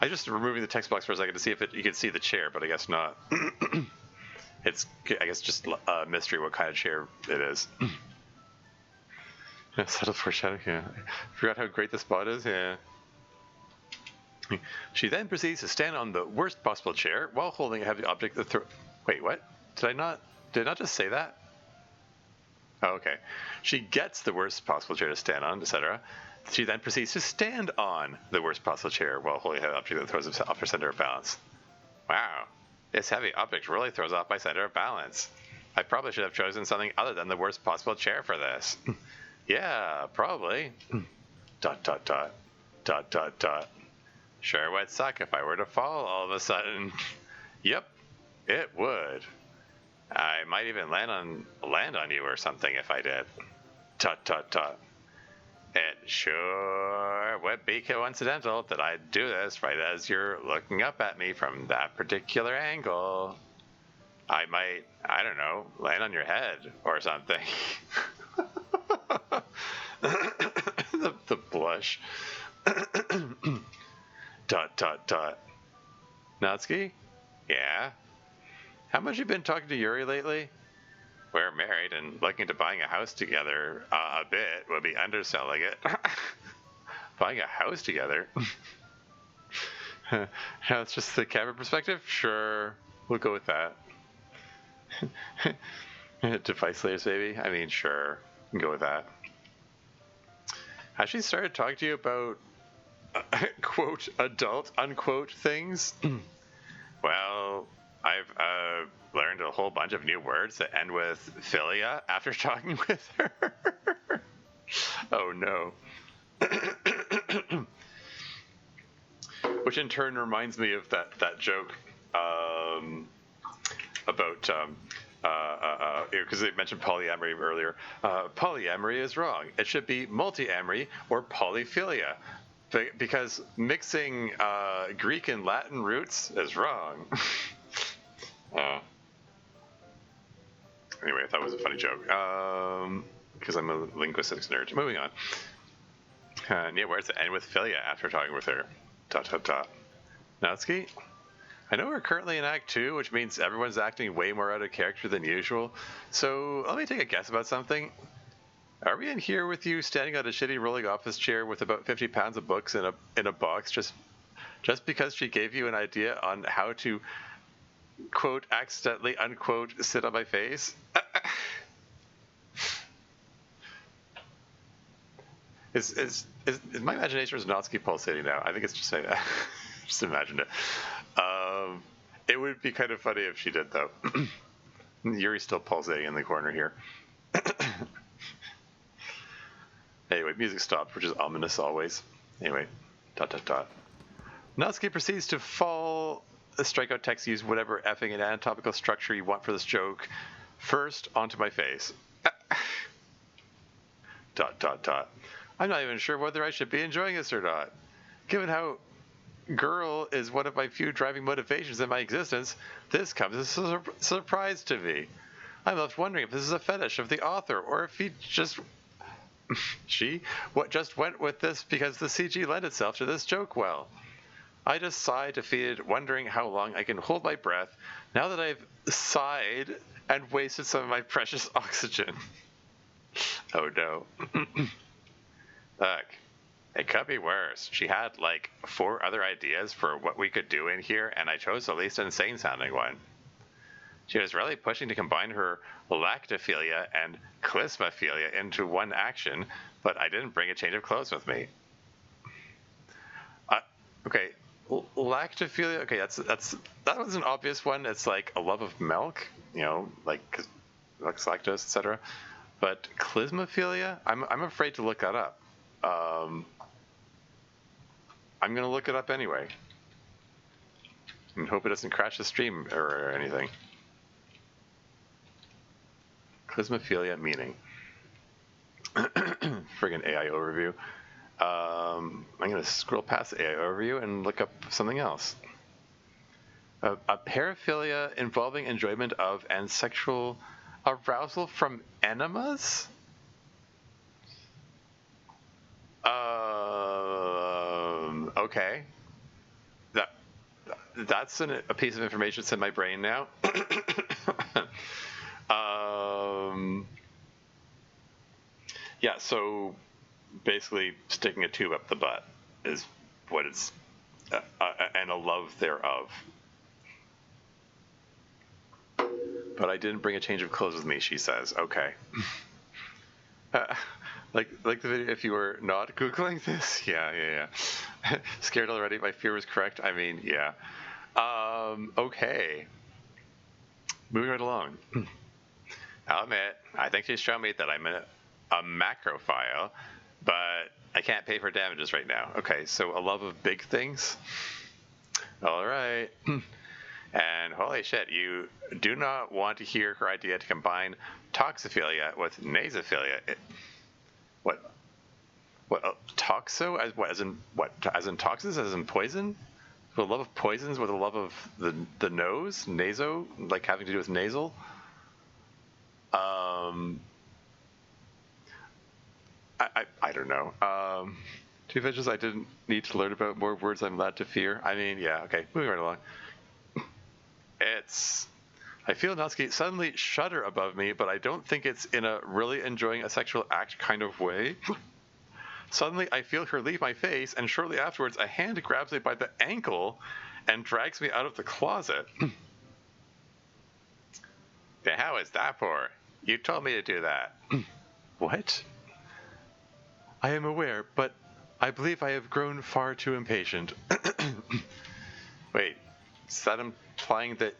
S1: just removing the text box for a second to see if you can see the chair, but I guess not. It's, I guess, just a mystery what kind of chair it is. Subtle foreshadowing. Yeah. Forgot how great the spot is. Yeah. She then proceeds to stand on the worst possible chair while holding a heavy object that Wait, what? Did I not just say that? Oh, okay. She gets the worst possible chair to stand on, etc. She then proceeds to stand on the worst possible chair while holding a heavy object that throws off her center of balance. Wow. This heavy object really throws off my center of balance. I probably should have chosen something other than the worst possible chair for this. Yeah, probably. ... Sure would suck if I were to fall all of a sudden. Yep, it would. I might even land on you or something if I did. ... It sure would be coincidental that I'd do this right as you're looking up at me from that particular angle. I might, I don't know, land on your head or something. the blush. ... Natsuki? Yeah? How much you been talking to Yuri lately? We're married and looking to buying a house together a bit would be underselling it. Buying a house together? Now it's just the camera perspective? Sure, we'll go with that. Device layers, baby? I mean, sure, we can go with that. Has she started talking to you about quote adult unquote things? Well, I've learned a whole bunch of new words that end with philia after talking with her. Oh no. Which in turn reminds me of that joke about because they mentioned polyamory earlier. Polyamory is wrong. It should be multiamory or polyphilia. Because mixing Greek and Latin roots is wrong. Anyway, I thought it was a funny joke. Because I'm a linguistics nerd. Moving on. Yeah, where's the end with philia after talking with her? ... Natsuki? I know we're currently in Act 2, which means everyone's acting way more out of character than usual. So let me take a guess about something. Are we in here with you standing on a shitty rolling office chair with about 50 pounds of books in a box just because she gave you an idea on how to, quote, accidentally, unquote, sit on my face? Is my imagination is Natsuki pulsating now? I think it's just saying that. Just imagined it. It would be kind of funny if she did, though. Yuri's still pulsating in the corner here. Anyway, music stopped, which is ominous always. Anyway, ... Natsuki proceeds to fall. Strikeout text, use whatever effing and anatomical structure you want for this joke. First, onto my face. ... I'm not even sure whether I should be enjoying this or not. Given how girl is one of my few driving motivations in my existence, this comes as a surprise to me. I'm left wondering if this is a fetish of the author or if he just... just went with this because the CG lent itself to this joke well. I just sigh defeated, wondering how long I can hold my breath now that I've sighed and wasted some of my precious oxygen. Oh no. Look, it could be worse. She had like 4 other ideas for what we could do in here, and I chose the least insane sounding one. She was really pushing to combine her lactophilia and clismophilia into one action, but I didn't bring a change of clothes with me. Okay, lactophilia. Okay, that was an obvious one. It's like a love of milk, you know, like lactose, etc. But clismophilia, I'm afraid to look that up. I'm gonna look it up anyway, and hope it doesn't crash the stream or anything. Clismophilia meaning. Friggin' AI overview. I'm going to scroll past the AI overview and look up something else. A paraphilia involving enjoyment of and sexual arousal from enemas? Okay. That's a piece of information that's in my brain now. Yeah, so basically sticking a tube up the butt is what it's, and a love thereof. But I didn't bring a change of clothes with me, she says. Okay. Like the video, if you were not Googling this? Yeah. Scared already? My fear was correct? I mean, yeah. Okay. Moving right along. I'll admit, I think she's shown me that I'm a macrophile, but I can't pay for damages right now. Okay, so a love of big things? Alright. And holy shit, you do not want to hear her idea to combine toxophilia with nasophilia. What, toxo? As what? As in what? As in toxins? As in poison? The love of poisons with a love of the nose? Naso? Like having to do with nasal? I don't know. Two veggies I didn't need to learn about, more words I'm allowed to fear. I mean, yeah, okay, moving right along. I feel Natsuki suddenly shudder above me, but I don't think it's in a really enjoying a sexual act kind of way. Suddenly, I feel her leave my face, and shortly afterwards, a hand grabs me by the ankle and drags me out of the closet. The hell is that for? You told me to do that. What? I am aware, but I believe I have grown far too impatient. Wait, is that implying that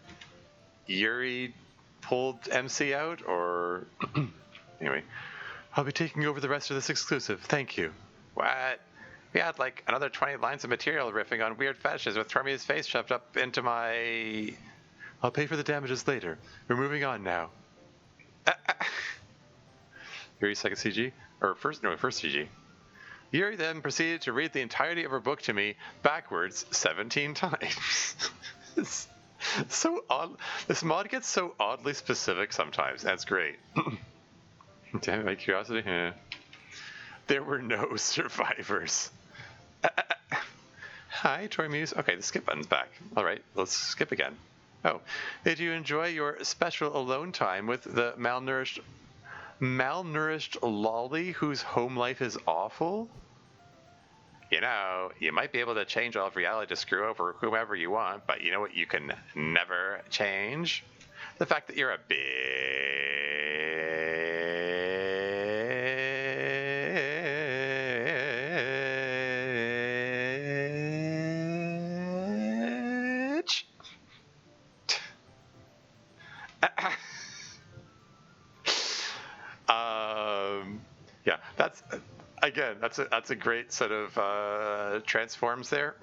S1: Yuri pulled MC out, or... Anyway, I'll be taking over the rest of this exclusive. Thank you. What? We had like another 20 lines of material riffing on weird fetishes with Tromia's face shoved up into my... I'll pay for the damages later. We're moving on now. Yuri's second CG? Or first CG. Yuri then proceeded to read the entirety of her book to me backwards 17 times. So odd. This mod gets so oddly specific sometimes. That's great. Damn it, my curiosity. Yeah. There were no survivors. Hi, Troy Muse. Okay, the skip button's back. All right, let's skip again. Oh, did you enjoy your special alone time with the malnourished lolly whose home life is awful? You know, you might be able to change all of reality to screw over whomever you want, but you know what you can never change? The fact that you're a bitch. Yeah, that's... Again, that's a great set of transforms there.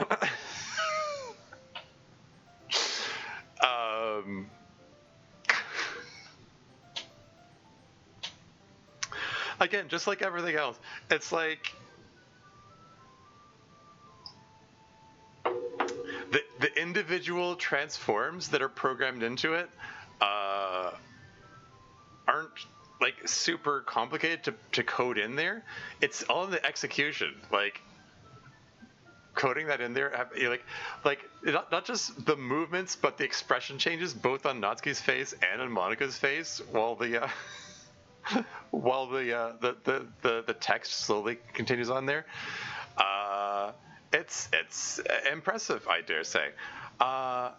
S1: Again, just like everything else, it's like the individual transforms that are programmed into it aren't like super complicated to code in there. It's all in the execution, like coding that in there, like not just the movements but the expression changes both on Natsuki's face and on Monika's face while the text slowly continues on there. It's impressive, I dare say. And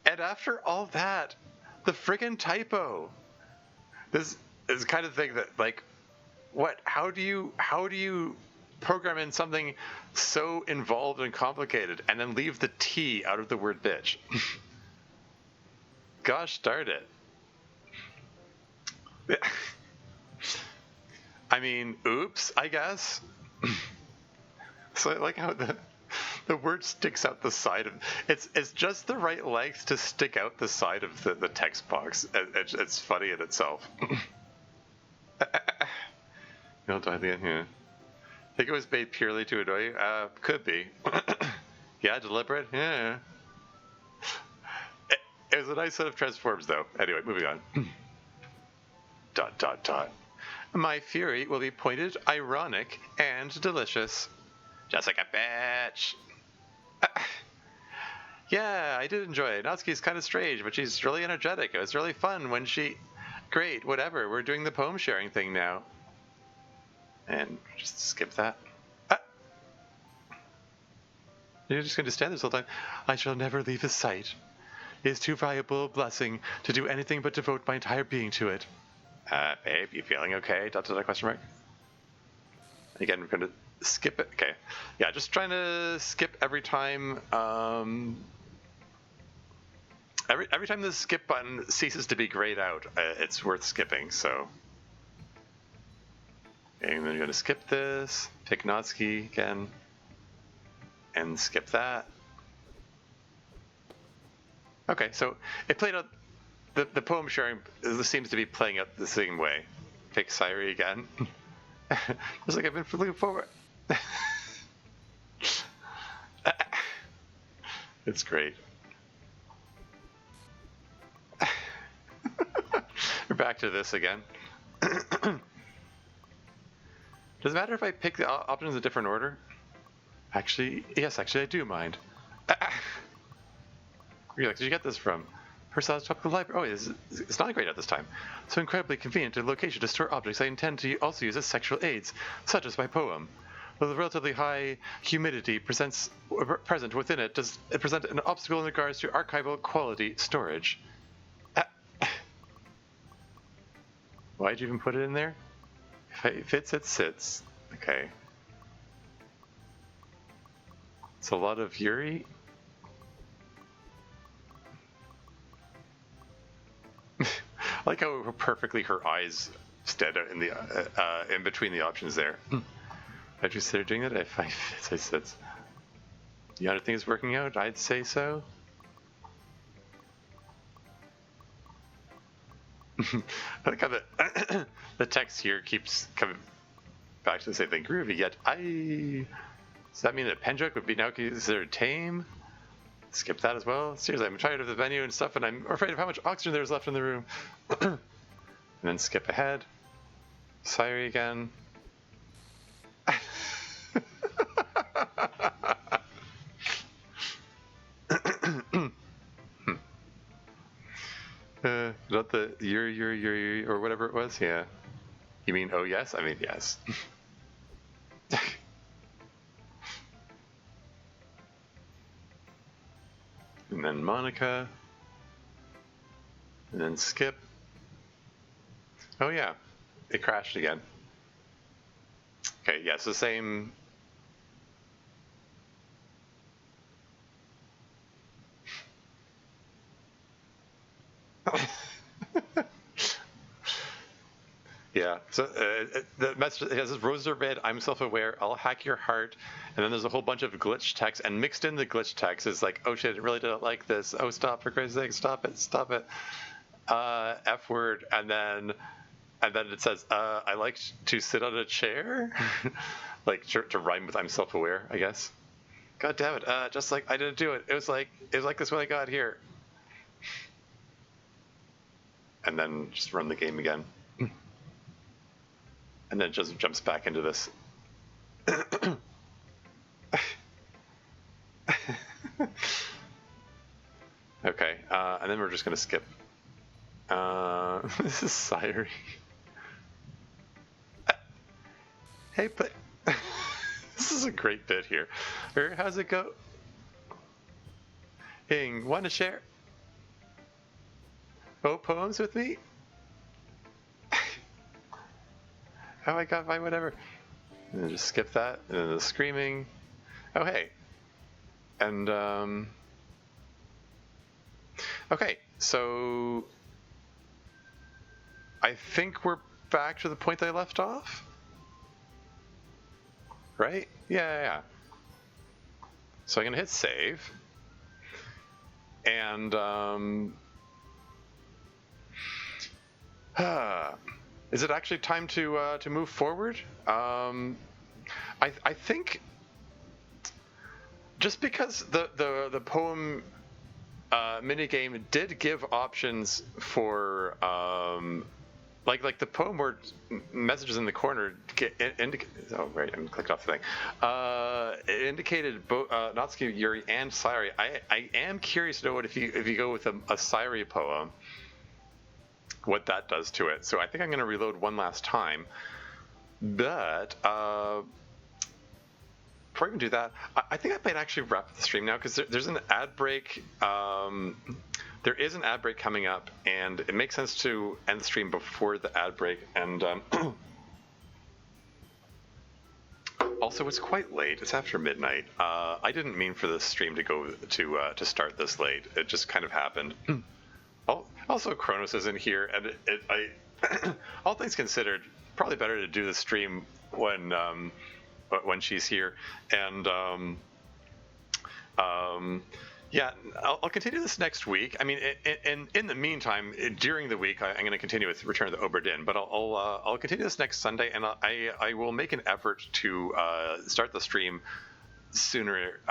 S1: after all that, the friggin' typo. This is the kind of thing that, like, what? How do you program in something so involved and complicated and then leave the T out of the word bitch? Gosh darn it. I mean, oops, I guess. So I like how the word sticks out the side of it's just the right length to stick out the side of the text box. It's funny in itself. You'll die again here. I think it was made purely to annoy you. Could be. Yeah, deliberate. Yeah. It was a nice set of transforms, though. Anyway, moving on. ... My fury will be pointed, ironic, and delicious. Just like a bitch. Yeah, I did enjoy it. Natsuki's kind of strange, but she's really energetic. It was really fun when she... Great, whatever. We're doing the poem sharing thing now. And just skip that. You're just going to stand this whole time. I shall never leave his sight. It is too valuable a blessing to do anything but devote my entire being to it. Babe, you feeling okay? ... question mark. Again, we're going to skip it. Okay. Yeah, just trying to skip every time. Every time the skip button ceases to be grayed out, it's worth skipping, so. Okay, and then you're going to skip this, pick Natsuki again, and skip that. Okay, so it played out. The poem sharing seems to be playing out the same way. Pick Sayuri again. Just like I've been looking forward. It's great. We're back to this again. Does it matter if I pick the options in a different order? Actually, yes, I do mind. You're like, did you get this from? Personalized topical library. Oh, it's not great at this time. So incredibly convenient a location to store objects I intend to also use as sexual aids, such as my poem. Though the relatively high humidity present within it, does it present an obstacle in regards to archival quality storage? Why'd you even put it in there? If it fits, it sits. Okay. It's a lot of Yuri. I like how perfectly her eyes stand out in the in between the options there. I'd consider doing that if I fits, it sits. The other thing is working out. I'd say so. I like how the text here keeps coming back to the same thing. Groovy, yet does that mean that Penjoke would be now considered tame? Skip that as well. Seriously, I'm tired of the venue and stuff, and I'm afraid of how much oxygen there is left in the room. And then skip ahead. Sayuri again. Not the yuri, or whatever it was? Yeah. You mean, oh yes? I mean, yes. And then Monica. And then skip. Oh yeah, it crashed again. Okay, yeah, it's the same. Yeah, so the message has this: roses are red, I'm self-aware, I'll hack your heart. And then there's a whole bunch of glitch text, and mixed in the glitch text is like, oh shit, I really don't like this. Oh, stop, for Christ's sake, stop it. F word, and then it says, I like to sit on a chair. Like to rhyme with I'm self-aware, I guess. God damn it, just like I didn't do it. It was like this when I got here. And then just run the game again. And then it just jumps back into this. Okay, and then we're just gonna skip. This is Sayuri. Hey, but this is a great bit here. How's it go? Hing, wanna share? Oh, poems with me? Oh my god, fine, whatever. And then just skip that, and then the screaming. Oh, hey. And, okay, so I think we're back to the point that I left off. Right? Yeah. So I'm gonna hit save. And, is it actually time to move forward? I think just because the poem minigame did give options for like the poem where messages in the corner oh right, I clicked off the thing. It indicated both Natsuki, Yuri, and Sayuri. I am curious to know what if you go with a Sayuri poem, what that does to it. So I think I'm going to reload one last time, but before I even do that, I think I might actually wrap the stream now because there's an ad break. There is an ad break coming up, and it makes sense to end the stream before the ad break. And also, it's quite late. It's after midnight. I didn't mean for this stream to go to start this late. It just kind of happened. Also, Chronos is in here, and all things considered, probably better to do the stream when she's here. And yeah, I'll continue this next week. I mean, in the meantime, during the week, I'm going to continue with Return of the Obra Dinn, but I'll continue this next Sunday, and I will make an effort to start the stream sooner,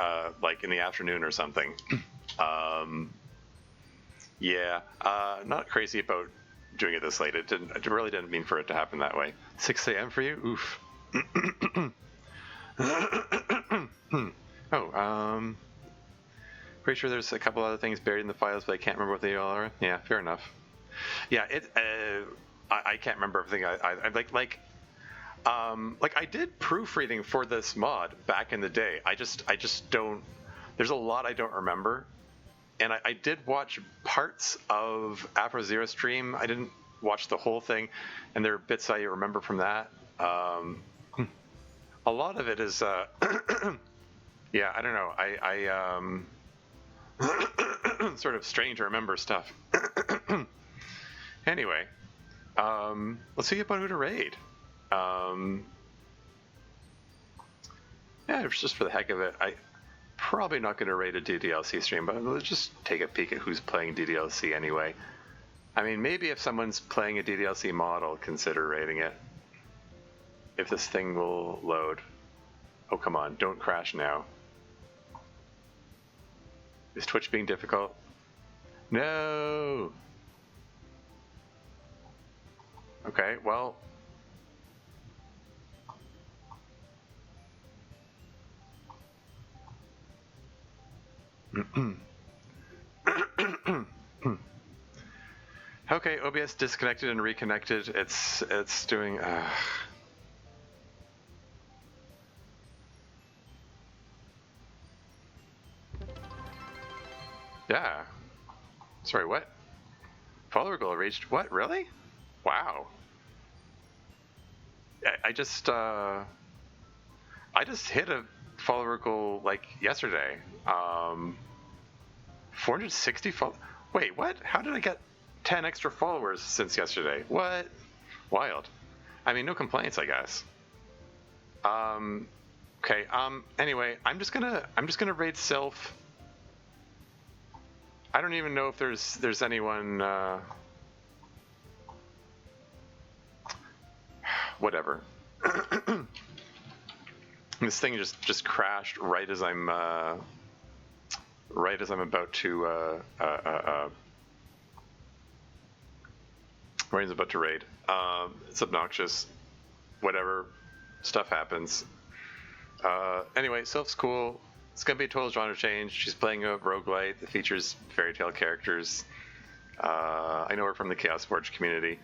S1: like in the afternoon or something. Yeah, not crazy about doing it this late. It really didn't mean for it to happen that way. 6 a.m. for you? Oof. Oh, pretty sure there's a couple other things buried in the files, but I can't remember what they all are. Yeah, fair enough. Yeah, I can't remember everything. I I did proofreading for this mod back in the day. I just don't. There's a lot I don't remember, and I did watch parts of Afro Zero stream. I didn't watch the whole thing, and there are bits I remember from that. A lot of it is, yeah, I don't know. I sort of strange to remember stuff. Anyway, let's see about who to raid. Yeah, it's just for the heck of it. I probably not going to raid a DDLC stream, but let's just take a peek at who's playing DDLC anyway. I mean, maybe if someone's playing a DDLC mod, I'll consider raiding it. If this thing will load. Oh, come on, don't crash now. Is Twitch being difficult? No! Okay, well. Okay, OBS disconnected and reconnected. It's doing. Yeah. Sorry, what? Follower goal reached. What? Really? Wow. I just hit a follower goal like yesterday. 460 Wait, what? How did I get 10 extra followers since yesterday? What? Wild. I mean, no complaints, I guess. Okay. Anyway, I'm just gonna raid Sylph. I don't even know if there's anyone. Whatever. This thing just crashed right as I'm about to Ryan's about to raid. It's obnoxious. Whatever. Stuff happens. Anyway, Sylph's cool. It's going to be a total genre change. She's playing a roguelite that features fairy tale characters. I know her from the Chaos Forge community.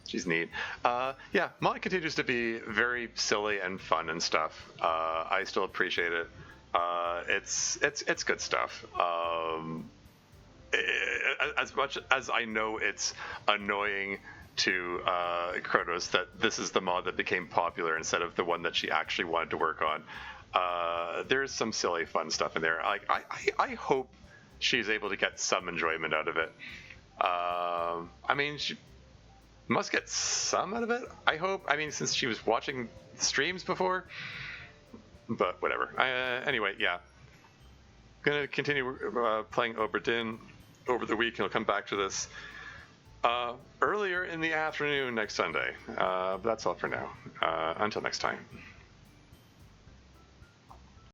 S1: She's neat. Yeah, Molly continues to be very silly and fun and stuff. I still appreciate it. It's good stuff. As much as I know it's annoying to Chronos that this is the mod that became popular instead of the one that she actually wanted to work on, there's some silly fun stuff in there. I hope she's able to get some enjoyment out of it. I mean, she must get some out of it, I hope. I mean, since she was watching streams before. But whatever. Anyway, yeah. Gonna continue playing Obra Dinn over the week, and I'll come back to this earlier in the afternoon next Sunday. But that's all for now. Until next time.